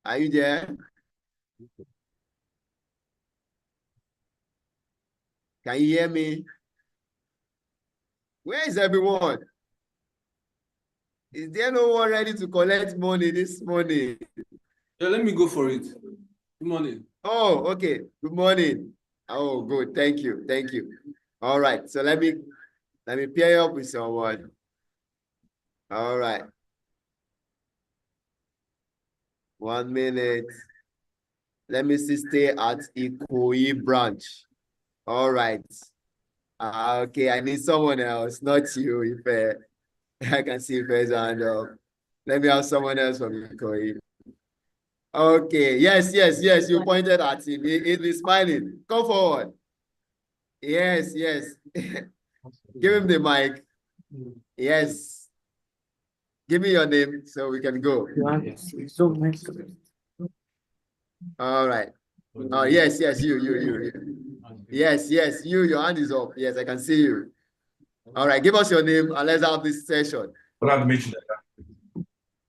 are you there? Can you hear me? Where is everyone? Is there no one ready to collect money this morning? Yeah, let me go for it. Good morning. Oh, okay. Good morning. Oh, good. Thank you. Thank you. All right. So let me pair you up with someone. All right. 1 minute. Let me see, stay at ENQUIRIES branch. All right. Okay, I need someone else, not you. If I can see Ife's hand up. Let me have someone else from ENQUIRIES. Okay, yes, you pointed at him. He'll be smiling. Come forward. Yes. Give him the mic. Yes. Give me your name so we can go. All right. Oh, yes, you. Yes, you, your hand is up. Yes, I can see you. All right, give us your name and let's have this session. Okay,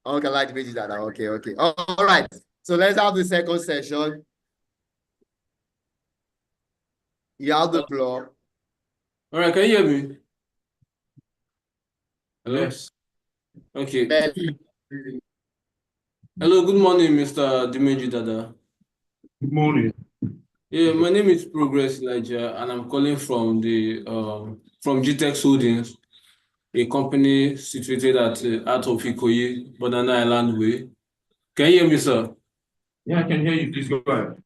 like that. Okay. All right. So let's have the second session. You have the floor. All right, can you hear me? Hello? Yes. Okay. Hello, good morning, Mr. Dimeji Dada. Good morning. Yeah, my name is Progress Elijah, and I'm calling from the from Gtext Holdings, a company situated at out of Ikoyi, Banana Island Way. Can you hear me, sir? Yeah, I can hear you. Please go ahead.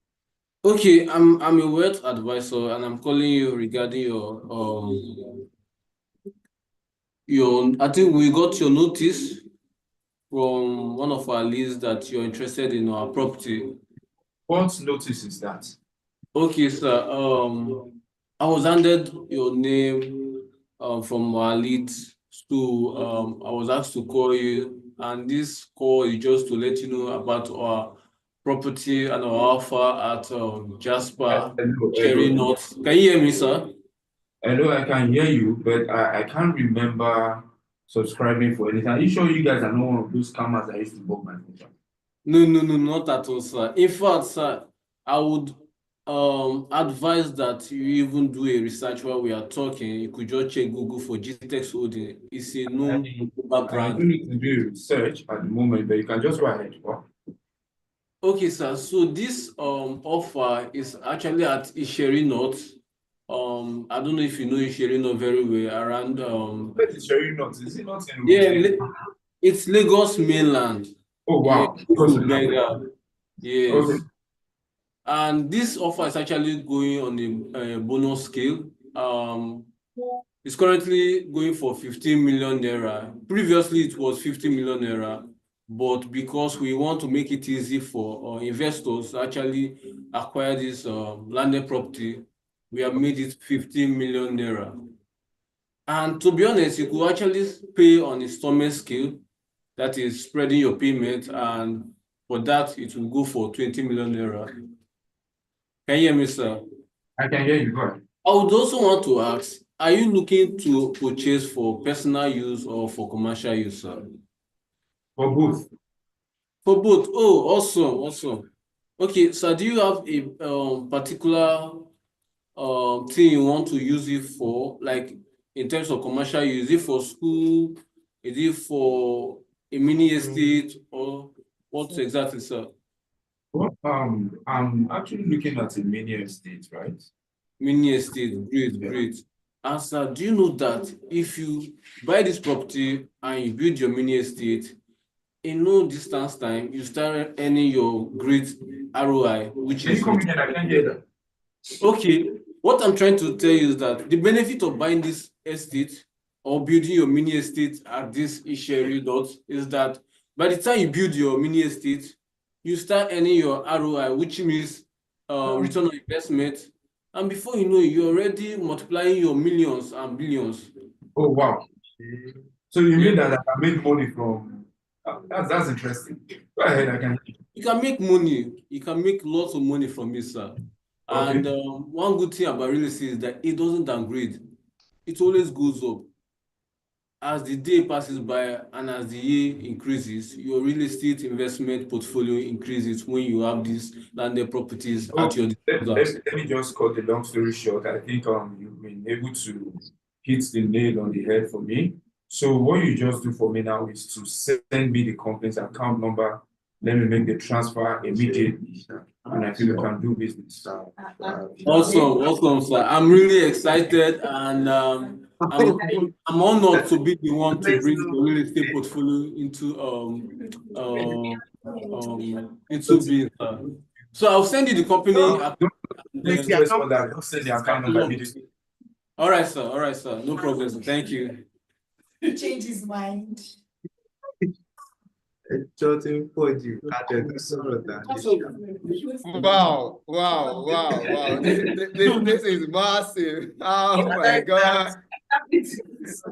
Okay, I'm a wealth advisor, and I'm calling you regarding your I think we got your notice from one of our leads that you're interested in our property. What notice is that? Okay, sir. I was handed your name from our leads, so I was asked to call you, and this call is just to let you know about our property and our offer at Jasper Cherry North. Can you hear me, sir? I know I can hear you, but I can't remember subscribing for anything. Are you sure you guys are not one of those scammers that used to book my phone? No, not at all, sir. In fact, sir, I would advise that you even do a research while we are talking. You could just check Google for Gtext Holding. It's a known global I brand. don't need to do research at the moment, but you can just go ahead. What? Okay, sir. So this offer is actually at Isheri North. I don't know if you know Isheri North very well. Around Where is Sherry not? Is it not in yeah, it's Lagos mainland. Oh Yeah, wow. to Benga. Yes. Okay. And this offer is actually going on a bonus scale. It's currently going for 15 million naira. Previously, it was 50 million naira, but because we want to make it easy for investors to actually acquire this landed property, we have made it 15 million naira. And to be honest, you could actually pay on installment scale, that is spreading your payment, and for that, it will go for 20 million naira. Can you hear me, sir? I can hear you. Go ahead. I would also want to ask, are you looking to purchase for personal use or for commercial use, sir? For both. For both. Oh, awesome. Okay, so do you have a particular thing you want to use it for? Like in terms of commercial use? Is it for school? Is it for a mini estate, or what exactly, sir? Well, I'm actually looking at a mini estate, right? Mini estate, great. And sir, do you know that if you buy this property and you build your mini estate, in no distance time, you start earning your great ROI, which Can you is come again? I can't hear that. okay. What I'm trying to tell you is that the benefit of buying this estate or building your mini estate at this Isheri dot is that by the time you build your mini estate, you start earning your ROI, which means return on investment. And before you know it, you're already multiplying your millions and billions. Oh, wow. So you mean that I can make money from that's interesting. Go ahead, I can. You can make money. You can make lots of money from it, sir. And Okay. one good thing about real estate is that it doesn't downgrade. It always goes up. As the day passes by and as the year increases, your real estate investment portfolio increases when you have these landed properties at your disposal. Let me just cut the long story short. I think you've been able to hit the nail on the head for me. So what you just do for me now is to send me the company's account number. Let me make the transfer immediately, and I feel we can do business. Awesome, sir. I'm really excited, and I'm honored to be the one to bring the real estate portfolio into being. So I'll send you the company. Don't send the account number immediately. All right, sir. No problem. Thank you. He changed his mind. Wow. This is massive. Oh my God. This is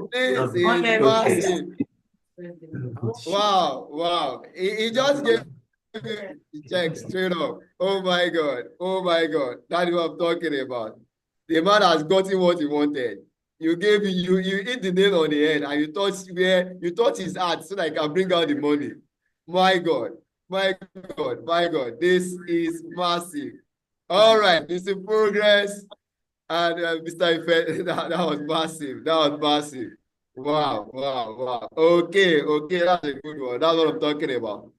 massive. Wow. He just gave me the check straight up. Oh my God. That's what I'm talking about. The man has gotten what he wanted. You hit the nail on the head, and you touch his heart so that I can bring out the money. My God. This is massive. All right, this is progress. And Mr. Ife, that was massive. Wow. Okay, that's a good one. That's what I'm talking about.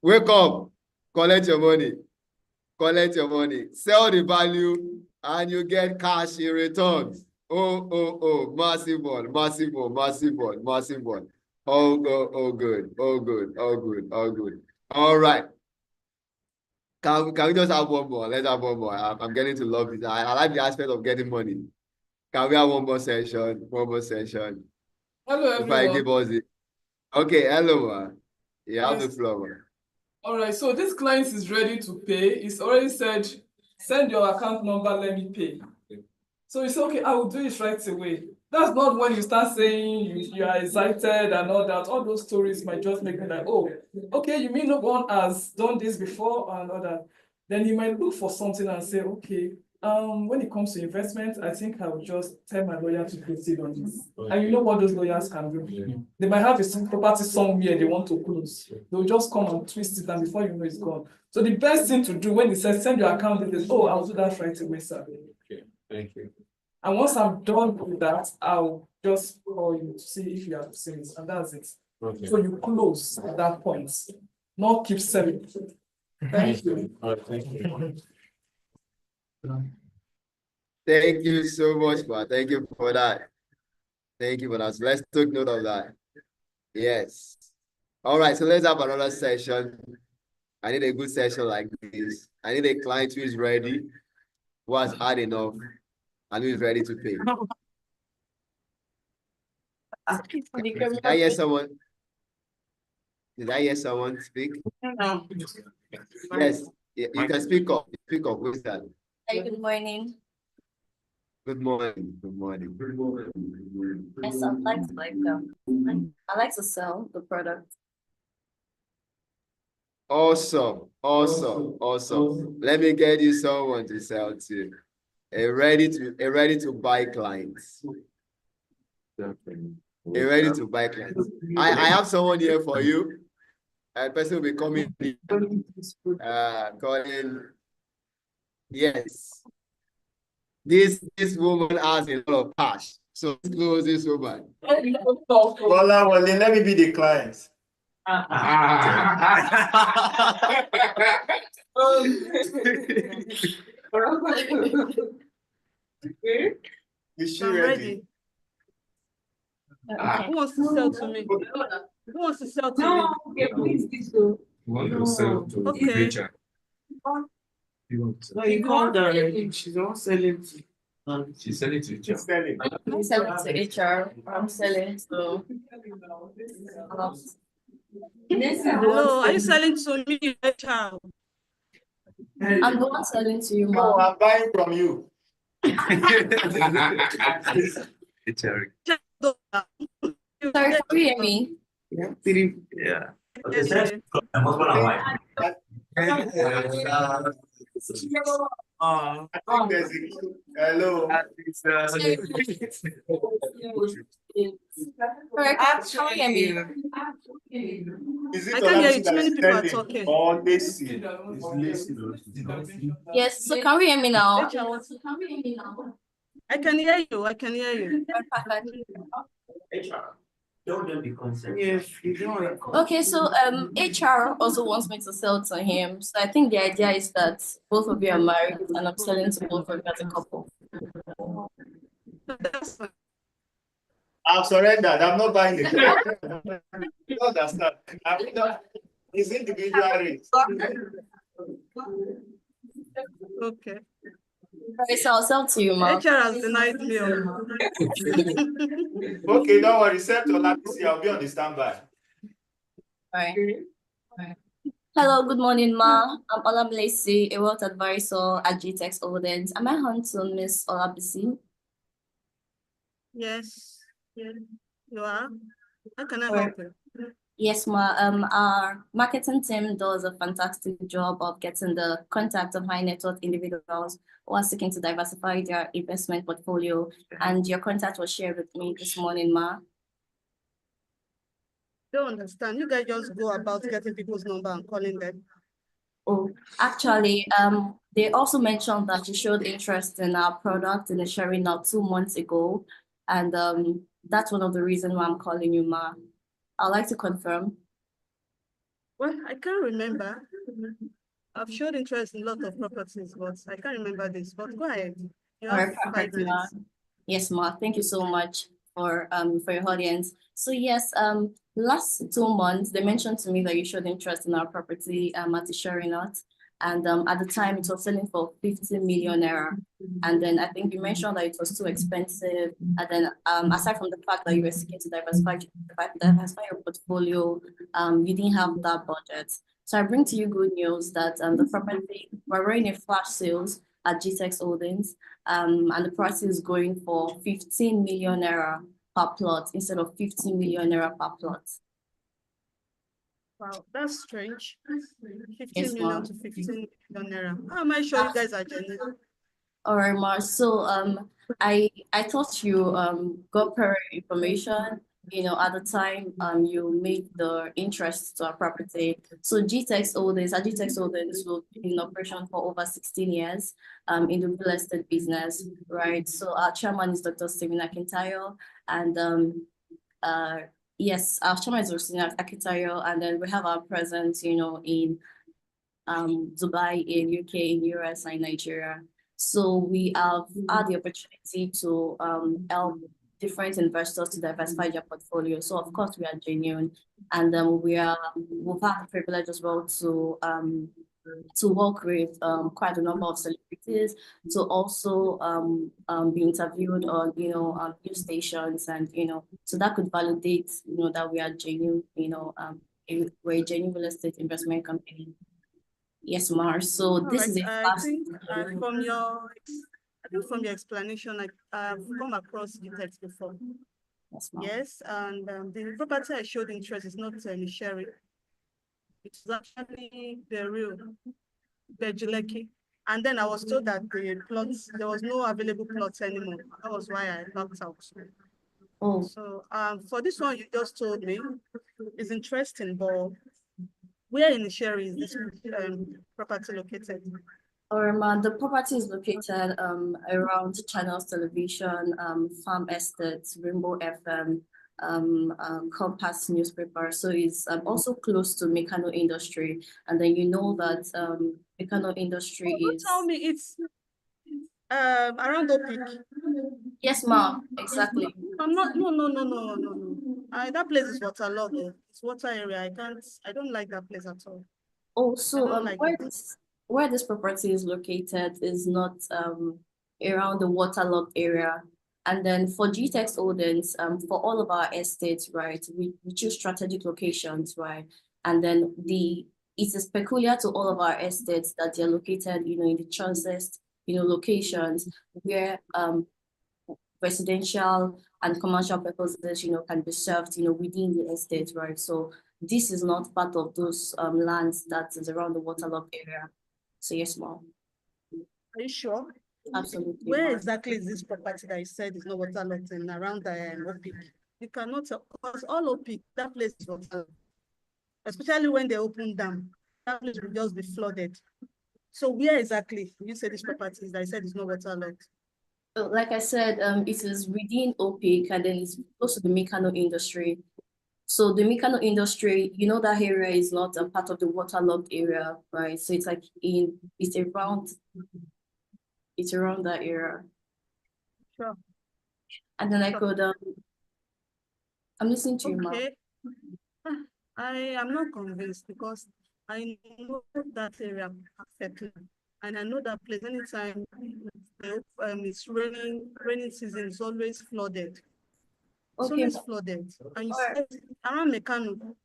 Wake up, collect your money, sell the value, and you get cash in return. Oh, massive one. Oh, good. All right. Can we just have one more? Let's have one more. I'm getting to love it. I like the aspect of getting money. Can we have one more session? Hello, If I give everyone. us it. Okay, hello, man. You have the floor, man. All right, so this client is ready to pay. It's already said, send your account number, let me pay. So you say, okay, I will do it right away. That's not when you start saying you are excited and all that. All those stories might just make me like, oh, okay, you mean no one has done this before and all that. Then you might look for something and say, okay, when it comes to investment, I think I will just tell my lawyer to proceed on this. And you know what those lawyers can do? They might have a property somewhere they want to close. They'll just come and twist it, and before you know it's gone. So the best thing to do when it says send your account details, oh, I'll do that right away, sir. Okay, thank you. And once I'm done with that, I'll just call you to see if you have seen it, and that's it. Okay. So you close at that point, not keep selling. Thank you. All right, thank you. Thank you so much, man. Thank you for that. So let's take note of that. Yes. All right, so let's have another session. I need a good session like this. I need a client who is ready, who has had enough, and who is ready to pay. Did I hear someone? Did I hear someone speak? No. Yes, you can speak up. Who's that? Hey, good morning. Good morning. Yes, I like to sell the product. Awesome. Let me get you someone to sell to. A ready to buy clients. I have someone here for you. A person will be coming. Calling. Yes. This woman has a lot of cash. So let's close this woman. Bola, well, then let me be the client. Is she I'm ready? Who wants to sell to me? Who wants to sell to me? Okay, please do so. You want to sell to Okay. Richard? You want to No, you called her. She's not selling to. She's selling to Richard. She's selling. I'm selling to HR. I'm selling to. Hello, are you selling to me, HR? I'm the one selling to you, No, mom. I'm buying from you. Richard. Sorry, can you hear me? Yeah. Yeah. Okay, that's my husband and wife. I think there's a hello. Sorry, can you hear me? Is it I can't hear you. Olabisi Too that many is people are selling talking. or Lacy? Yes, so can we hear me now? I can hear you. I can hear you. HR. Don't them be concerned. Yes, you don't. Okay, so HR also wants me to sell to him. So I think the idea is that both of you are married and I'm selling to both of you as a couple. I've surrendered. I'm not buying the car. You don't understand. It's individual rates. Okay. Okay, so I'll sell to you, mom. HR has denied me. Okay, don't worry. Send to Olabisi. I'll be on the standby. Right. Hello, good morning, ma. I'm Olamilesi, a wealth advisor at Gtext Associates. Am I on to Miss Olabisi? Yes. You are? How can I help you? Yes, ma. Our marketing team does a fantastic job of getting the contact of high net worth individuals who are seeking to diversify their investment portfolio. And your contact was shared with me this morning, ma. Don't understand. You guys just go about getting people's number and calling them. Oh, actually, they also mentioned that you showed interest in our product in the sharing now 2 months ago. And that's one of the reasons why I'm calling you, ma. I'd like to confirm. Well, I can't remember. I've showed interest in a lot of properties, but I can't remember this. But go ahead. You All have right, 5 perfect, ma. minutes. Yes, ma. Thank you so much for your audience. So yes, last 2 months they mentioned to me that you showed interest in our property at the sharing lot. And at the time it was selling for 50 million naira. And then I think you mentioned that it was too expensive. And then aside from the fact that you were seeking to diversify your portfolio, you didn't have that budget. So I bring to you good news that the property, we're running a flash sales at Gtext Holdings, and the price is going for 15 million naira per plot instead of 15 million naira per plot. Wow, that's strange. 15 Yes, million ma'am. to 15 million naira. How am I sure you guys are genuine? All right, Mar. So I thought you got prior information. You know, at the time you made the interest to our property. So Gtext Holdings will be in operation for over 16 years in the real estate business, right? So our chairman is Dr. Stephen Akintayo, and yes, our chairman is Dr. Stephen Akintayo, and then we have our presence, you know, in Dubai, in UK, in US, and Nigeria. So we have had the opportunity to help different investors to diversify their portfolio. So of course we are genuine, and we've had the privilege as well to work with quite a number of celebrities, to also be interviewed on news stations, and so that could validate that we are genuine, we're a genuine real estate investment company. Yes, Mars. So this is a fast. I think from your explanation, I've come across the text before. Yes, ma'am. Yes, and the property I showed interest is not sharing. It's actually the real Bejuleki. And then I was told that the plots, there was no available plots anymore. That was why I backed out. Oh. So for this one you just told me, it's interesting, but where in the share is this property located? The property is located around Channels Television, Farm Estates, Rainbow FM, Compass newspaper. So it's also close to Mekano industry. And then you know that Mekano industry is. Tell me it's around Opik. Yes, ma'am. Exactly. I'm not. No. That place is waterlogged. It's water area. I don't like that place at all. Also, like where this property is located is not around the waterlogged area. And then for Gtext Holdings, for all of our estates, right, we choose strategic locations, right? And then it is peculiar to all of our estates that they're located, in the choicest, locations where residential and commercial purposes, can be served, within the estate, right? So this is not part of those lands that is around the waterlogged area. So yes, ma'am. Are you sure? Absolutely. Where exactly is this property that you said is not waterlogged and around the Opik? You cannot, because all Opik, that place is waterlogged. Especially when they open dam, that place will just be flooded. So where exactly you say this property is that you said is not waterlogged? So like I said, it is within Opik and then it's close to the Mekano industry. So the Mekano industry, that area is not a part of the waterlogged area, right? So it's like it's around that area. Sure. And then I'm listening to you, ma'am. Okay. I am not convinced because I know that area perfectly. And I know that place anytime it's raining season is always flooded. It's always flooded. And you said around Mekano.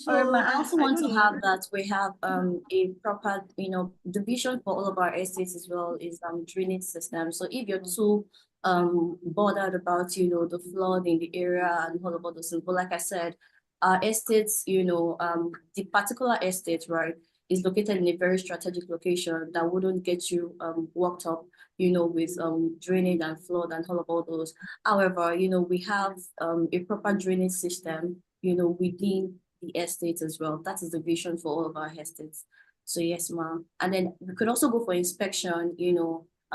I also want to have that we have a proper, the vision for all of our estates as well is drainage system. So if you're too bothered about, the flood in the area and all about those things, but like I said, our estates, the particular estate, right, is located in a very strategic location that wouldn't get you worked up, with drainage and flood and all about those. However, we have a proper drainage system, within the estates as well. That is the vision for all of our estates. So yes, ma'am. And then we could also go for inspection,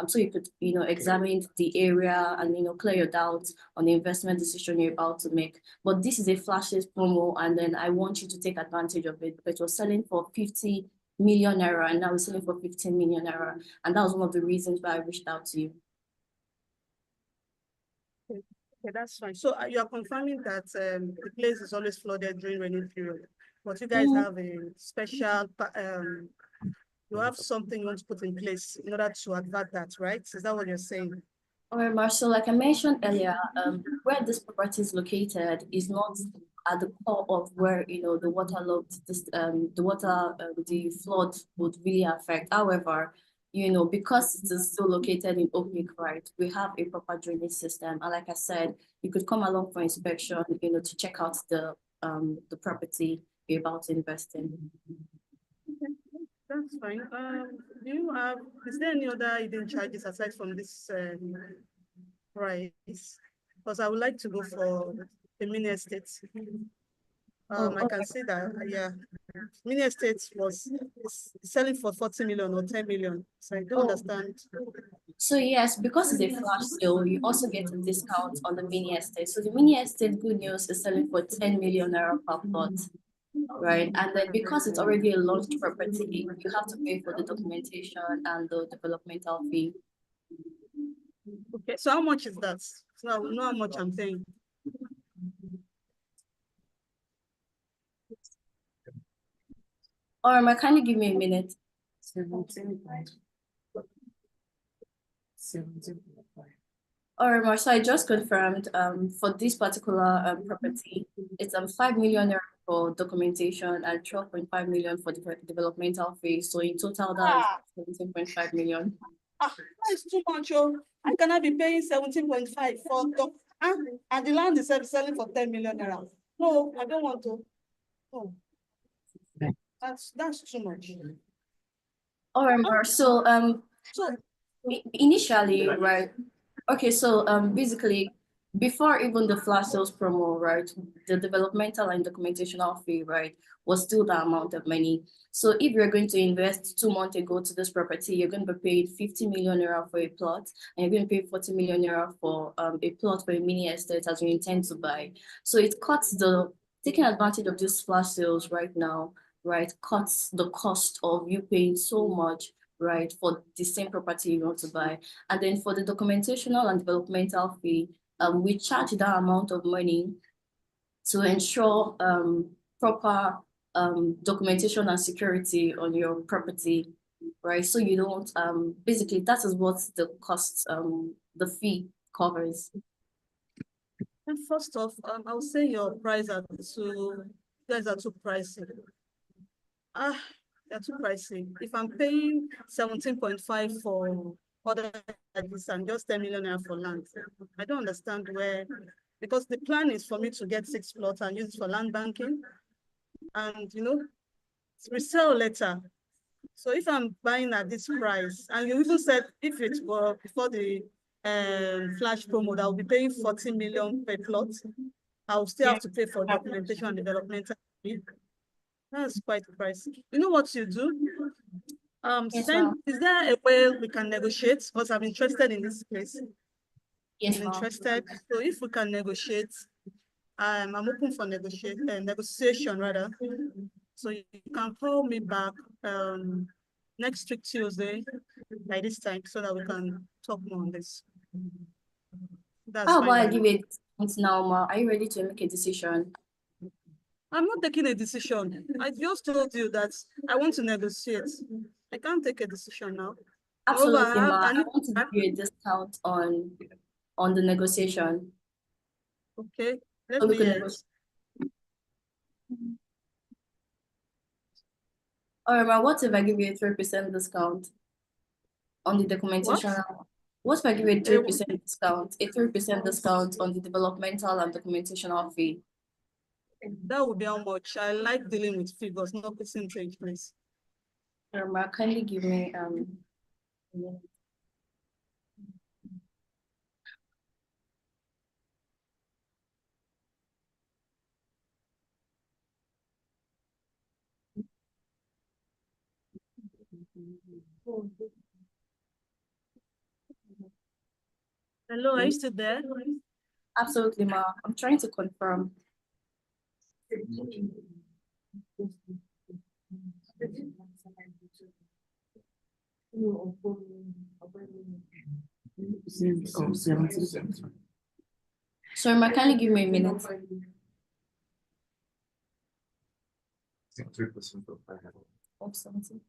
so you could, examine the area and, clear your doubts on the investment decision you're about to make. But this is a flashes promo, and then I want you to take advantage of it. But we're selling for 50 million naira, and now we're selling for 15 million naira. And that was one of the reasons why I reached out to you. Okay, that's fine. So you are confirming that the place is always flooded during rainy period, but you guys have a special, you have something you want to put in place in order to avert that, right? Is that what you're saying? All right, Marshall, like I mentioned earlier, where this property is located is not at the core of where, the the flood would really affect. However, because it is still located in Opik, right, we have a proper drainage system. And like I said, you could come along for inspection, to check out the property you're about to invest in. Okay, that's fine. Is there any other hidden charges aside from this price? Because I would like to go for the mini estate. I can see that, yeah. Mini estate was selling for 40 million or 10 million. So I don't understand. So yes, because it's a flash sale, you also get a discount on the mini estate. So the mini estate, good news, is selling for 10 million naira per plot, right? And then because it's already a launched property, you have to pay for the documentation and the developmental fee. Okay, so how much is that? So I will know how much I'm paying. Or can you give me a minute? 17.5. All right, so I just confirmed for this particular property, it's 5 million for documentation and 12.5 million for the developmental fee. So in total, that's 17.5 million. That's too much. I cannot be paying 17.5 for and the land is selling for 10 million naira. No, I don't want to. No. That's too much. All right, so initially, right? Okay, so basically, before even the flash sales promo, right, the developmental and documentational fee, right, was still the amount of money. So if you're going to invest 2 months ago to this property, you're going to be paid 50 million naira for a plot, and you're going to pay 40 million naira for a plot for a mini estate as you intend to buy. So it cuts taking advantage of this flash sales right now, right, cuts the cost of you paying so much, right, for the same property you want to buy. And then for the documentational and developmental fee, we charge that amount of money to ensure proper documentation and security on your property, right? So you don't, basically that is what the cost, the fee covers. And first off, I'll say your price are you guys are too pricey. They're too pricey. If I'm paying 17.5 for other this and just 10 million naira for land, I don't understand where, because the plan is for me to get 6 plots and use it for land banking and, you know, resell later. So if I'm buying at this price, and you even said if it were before the flash promo, that I'll be paying 40 million per plot, I'll still have to pay for documentation and development. That's quite pricey. You know what you do? Yes, is there a way we can negotiate? Because I'm interested in this place. Yes, I'm interested. So if we can negotiate, I'm open for negotiation rather. So you can call me back next week Tuesday by this time so that we can talk more on this. That's how fine. about I give it now, Ma? Are you ready to make a decision? I'm not taking a decision. I just told you that I want to negotiate. I can't take a decision now. Absolutely, Ma. I want to give you a discount on the negotiation. Okay, let me hear it. All right, Ma, what if I give you a 3% discount on the documentation? What if I give you a 3% discount? A 3% discount on the developmental and documentational fee. That would be how much. I like dealing with figures, not percentage, please. Ma, kindly give me Hello, are you still there? Absolutely, Ma. I'm trying to confirm. Sorry, Ma, kindly give me a minute. 3% of 17.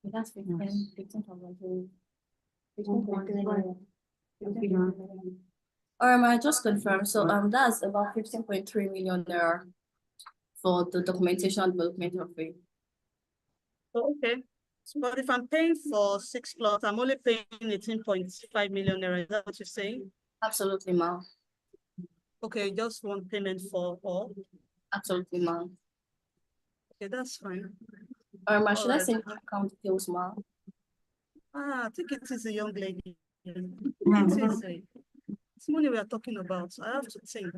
That's 15,000. All right, I just confirmed. So that's about 15.3 million there for the documentation and development of it. Okay. But if I'm paying for 6 plots, I'm only paying 18.5 million naira. Is that what you're saying? Absolutely, ma'am. Okay, just one payment for all. Absolutely, ma'am. Okay, that's fine. All right, should I send you account details, ma'am? I think it is a young lady. It is it's money we are talking about. I have to think.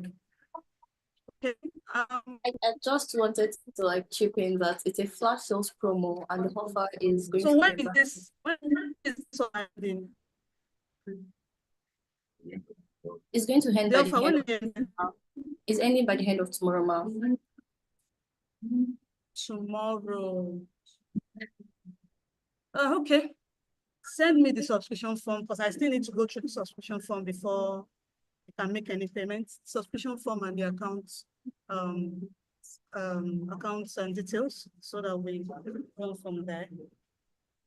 Okay. I just wanted to like chip in that it's a flash sales promo and the offer is going so to when is this ending? It's going to end by the end of it's ending by the end of tomorrow, ma'am. Tomorrow. Okay. Send me the subscription form because I still need to go through the subscription form before I can make any payments. Subscription form and the accounts and details so that we go from there.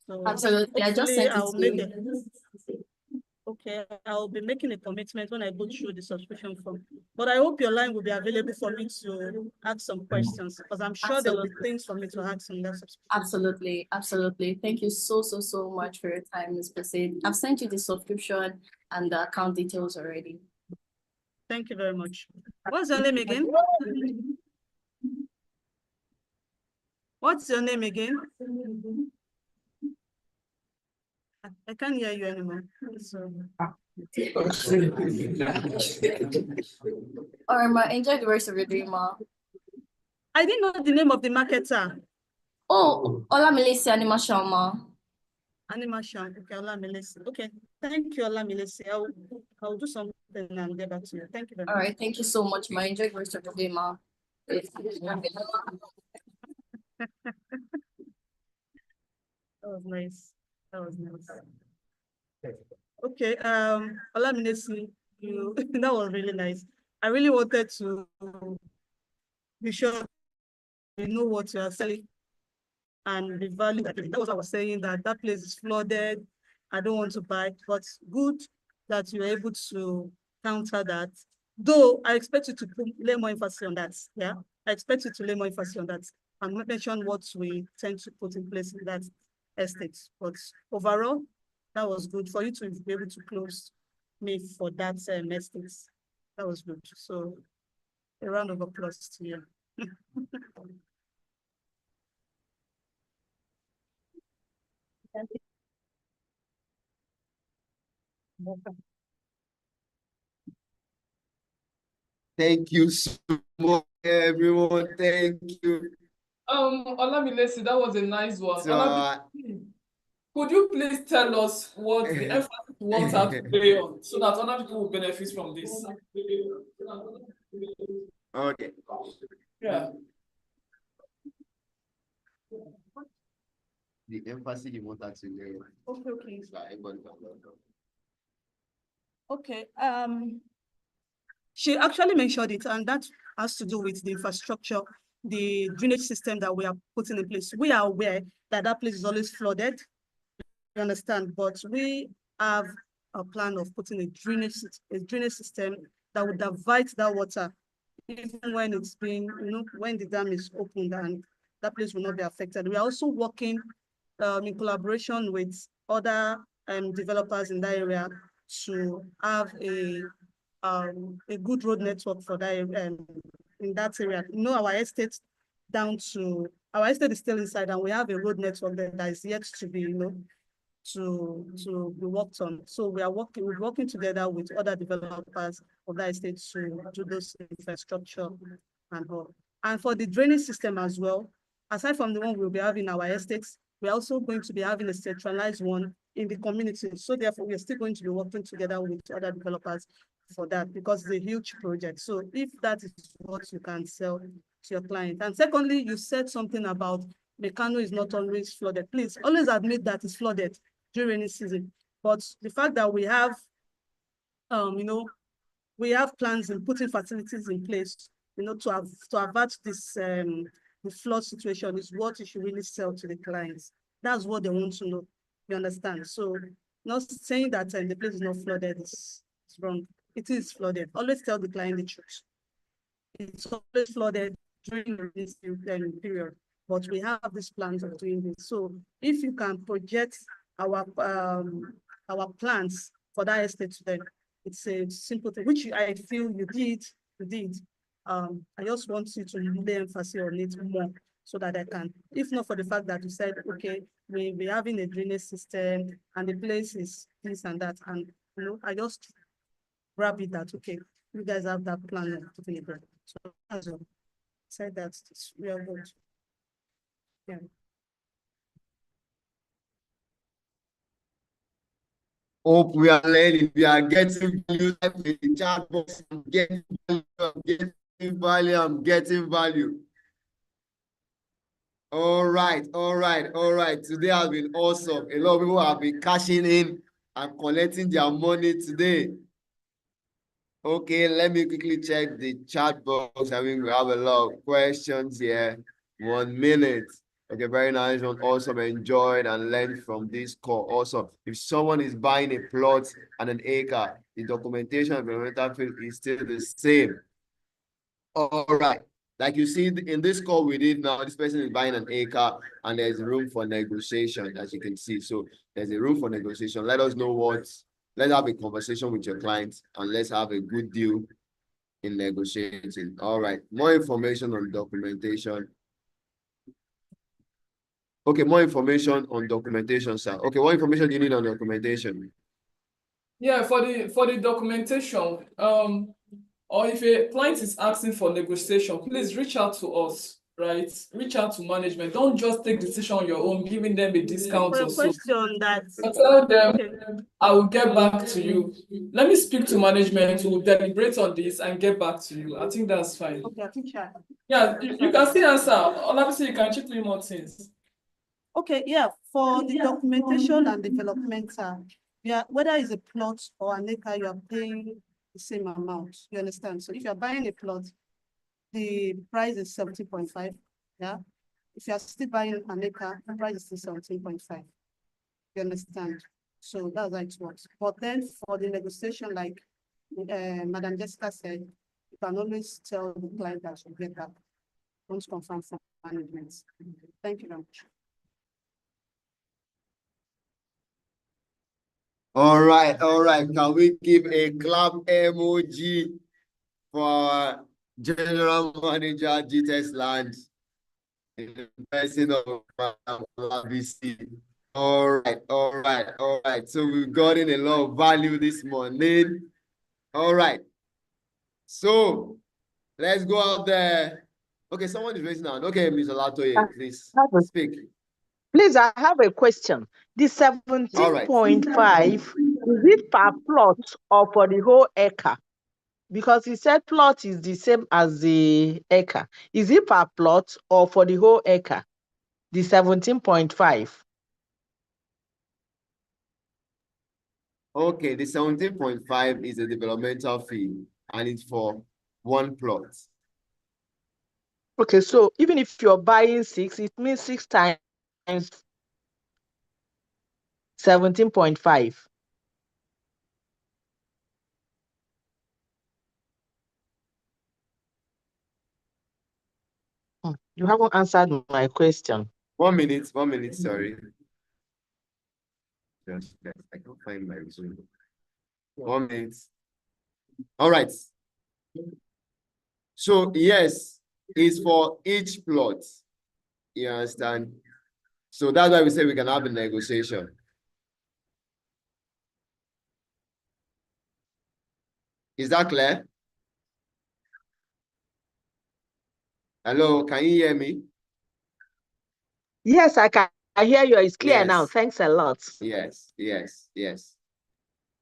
So absolutely. I just sent it to you. Okay, I'll be making a commitment when I go through the subscription form. But I hope your line will be available for me to ask some questions because I'm sure there will be things for me to ask on that subscription. Absolutely, absolutely. Thank you so much for your time, Ms. Basid. I've sent you the subscription and the account details already. Thank you very much. What's your name again? What's your name again? I can't hear you anymore. So. Or enjoy the rest of your day, ma. I didn't know the name of the marketer. Oh, Olamilesi Animation, ma. Animation. Okay, Olamilesi. Okay, thank you, Olamilesi. I'll do something and get back to you. Thank you very much. All right, thank you so much, ma. Enjoy the rest of your day, ma. That was nice. That was nice. Okay, Olamilesi, you that was really nice. I really wanted to be sure you know what you are selling and the value. That was what I was saying, that place is flooded. I don't want to buy, but good that you're able to counter that. Though I expect you to lay more emphasis on that. Yeah, I expect you to lay more emphasis on that and mention what we tend to put in place in that estate. But overall, that was good for you to be able to close me for that estate. That was good. So a round of applause to you. Thank you so much, everyone. Thank you. Olamilesi, that was a nice one. So, could you please tell us what the emphasis you want her to play on so that other people will benefit from this? okay. Yeah. The emphasis you want her to lay. Okay. So everybody can learn. Okay. She actually mentioned it, and that has to do with the infrastructure, the drainage system that we are putting in place. We are aware that that place is always flooded, you understand, but we have a plan of putting a drainage system that would divert that water, even when it's being, when the dam is opened, and that place will not be affected. We are also working in collaboration with other developers in that area to have a good road network for that in that area. Our estate our estate is still inside, and we have a road network that is yet to be, to be worked on. So we're working together with other developers of that estate to do those infrastructure and all. And for the drainage system as well, aside from the one we'll be having in our estates, we're also going to be having a centralized one in the community. So therefore, we're still going to be working together with other developers for that, because it's a huge project. So if that is what you can sell to your client. And secondly, you said something about Meccano is not always flooded. Please always admit that it's flooded during rainy season. But the fact that we have, we have plans in putting facilities in place, to avert this the flood situation is what you should really sell to the clients. That's what they want to know. You understand? So not saying that the place is not flooded is wrong. It is flooded. Always tell the client the truth. It's always flooded during this period, but we have these plans of doing this. So if you can project our plans for that estate to them, it's a simple thing, which I feel you did. I just want you to lay emphasis on it more so that I can, if not for the fact that you said, okay, we're having a drainage system and the place is this and that, and I just grab it that, okay, you guys have that plan of putting it there. So as well, said that it's real good. Yeah. Hope we are learning. We are getting value. In the chat box. I'm getting value. I'm getting value. All right. Today has been awesome. A lot of people have been cashing in and collecting their money today. Okay, let me quickly check the chat box. I mean, we have a lot of questions here. 1 minute. Okay, very nice one. Awesome. Enjoyed and learned from this call. Also, if someone is buying a plot and an acre, the documentation of environmental field is still the same. All right. Like you see in this call we did now, this person is buying an acre and there's room for negotiation, as you can see. So there's a room for negotiation. Let us know let's have a conversation with your client and let's have a good deal in negotiating. All right. More information on documentation. Okay, more information on documentation, sir. Okay, what information do you need on documentation? Yeah, for the documentation, or if a client is asking for negotiation, please reach out to us, right? Reach out to management. Don't just take decision on your own, giving them a discount For or a so. question that Tell them, okay. I will get back to you. Let me speak to management. We'll deliberate on this and get back to you. I think that's fine. Okay, teacher. Yeah, you can still answer. Obviously, you can check 3 more things. Okay, yeah, for the documentation and developmental, yeah, whether it's a plot or an acre, you are paying the same amount. You understand? So if you're buying a plot, the price is 17.5. Yeah. If you're still buying an acre, the price is still 17.5. You understand? So that's how it works. But then for the negotiation, like Madam Jessica said, you can always tell the client that you get that. Don't confirm from management. Thank you very much. All right, all right. Can we give a clap emoji for General Manager Gtext Land in the person of VC? All right, all right, all right. So we've gotten a lot of value this morning. All right. So let's go out there. Okay, someone is raising hand. Okay, Mr. Latoye, please speak. Please, I have a question. The 17.5, is it per plot or for the whole acre? Because he said plot is the same as the acre. Is it per plot or for the whole acre? The 17.5. Okay, the 17.5 is a developmental fee and it's for one plot. Okay, so even if you're buying 6, it means 6 times 17.5. You haven't answered my question. 1 minute, 1 minute, sorry. Just, I can't find my resume. 1 minute. All right. So yes, it's for each plot. You understand? So that's why we say we can have a negotiation. Is that clear? Hello, can you hear me? Yes, I can. I hear you. It's clear now. Yes. Thanks a lot. Yes, yes, yes.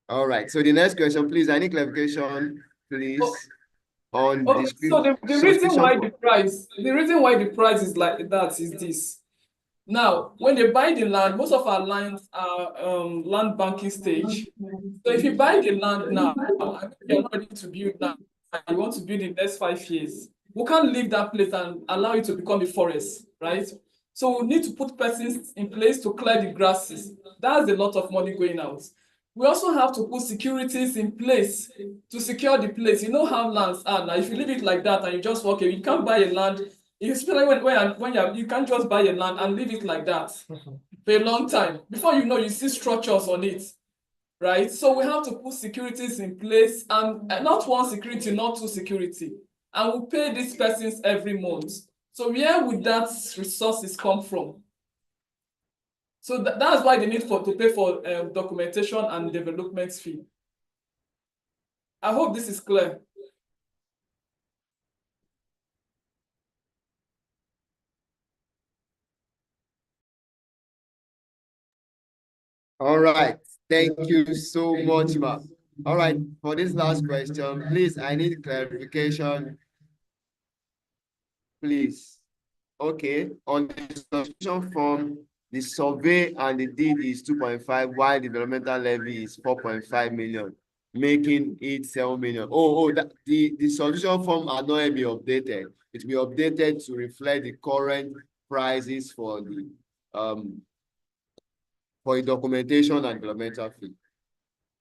All right. So the next question, please. I need clarification, please, on Okay, so the reason why subscription. the reason why the price is like that is this. Now, when they buy the land, most of our lands are land banking stage. So if you buy the land now, and you're not ready to build now, and you want to build in the next 5 years, we can't leave that place and allow it to become a forest, right? So we need to put persons in place to clear the grasses. That's a lot of money going out. We also have to put securities in place to secure the place. You know how lands are now. If you leave it like that and you just walk away, you can't buy a land. Especially when you can't just buy a land and leave it like that for a long time. Before you know, you see structures on it, right? So we have to put securities in place, and not one security, not two security. And we pay these persons every month. So where would that resources come from? So that's why they need to pay for documentation and development fee. I hope this is clear. All right. Thank you so much, ma. All right. For this last question, please, I need clarification. Please. Okay. On the subscription form, the survey and the deed is 2.5, while developmental levy is 4.5 million, making it 7 million. The subscription form are not yet be updated. It will be updated to reflect the current prices for the documentation and developmental fee.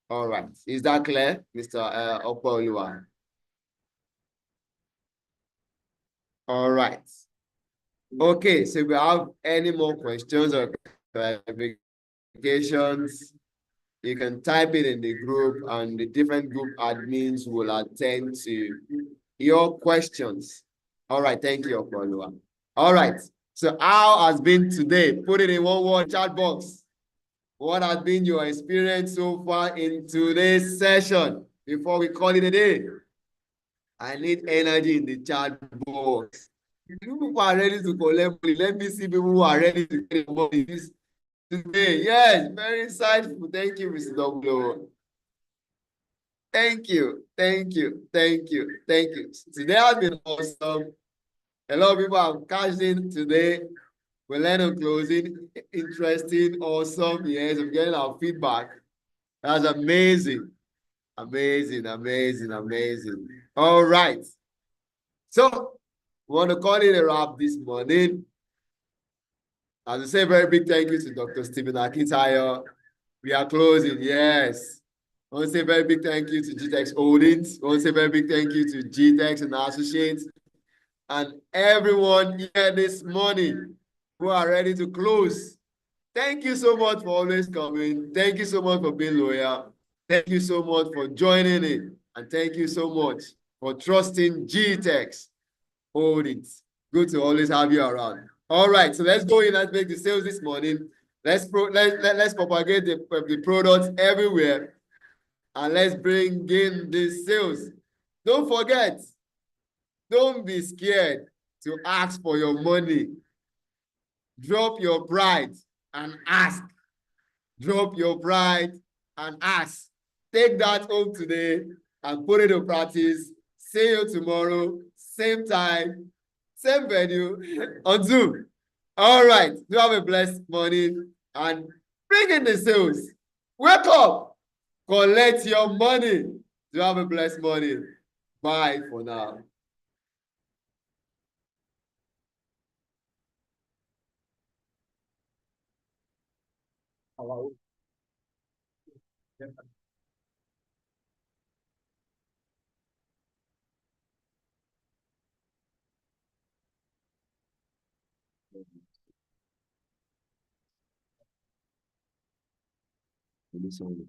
All right. Is that clear, Mr. Opoluwa? All right. Okay, so if we have any more questions or clarifications, you can type it in the group and the different group admins will attend to your questions. All right, thank you, Opoluwa. All right, So how has been today? Put it in one word chat box. What has been your experience so far in today's session before we call it a day? I need energy in the chat box. If people are ready to collect money, let me see people who are ready to get money today. Yes, very insightful. Thank you, Mr. W. Thank you, thank you, thank you, thank you. Today has been awesome. A lot of people have cashed in today. We learned on closing. Interesting, awesome. Yes, I'm getting our feedback. That's amazing. Amazing, amazing, amazing. All right. So, we want to call it a wrap this morning. As I say, very big thank you to Dr. Stephen Akintayo. We are closing, yes. I want to say very big thank you to Gtext Holdings. I want to say very big thank you to Gtext and Associates and everyone here this morning who are ready to close. Thank you so much for always coming. Thank you so much for being loyal. Thank you so much for joining in. And thank you so much for trusting Gtext Holdings. Good to always have you around. All right, so let's go in and make the sales this morning. Let's propagate the products everywhere. And let's bring in the sales. Don't forget, don't be scared to ask for your money. Drop your pride and ask. Drop your pride and ask. Take that home today and put it in practice. See you tomorrow, same time, same venue on Zoom. All right, do have a blessed morning and bring in the sales. Wake up, collect your money. Do have a blessed morning. Bye for now. Hello. Listen.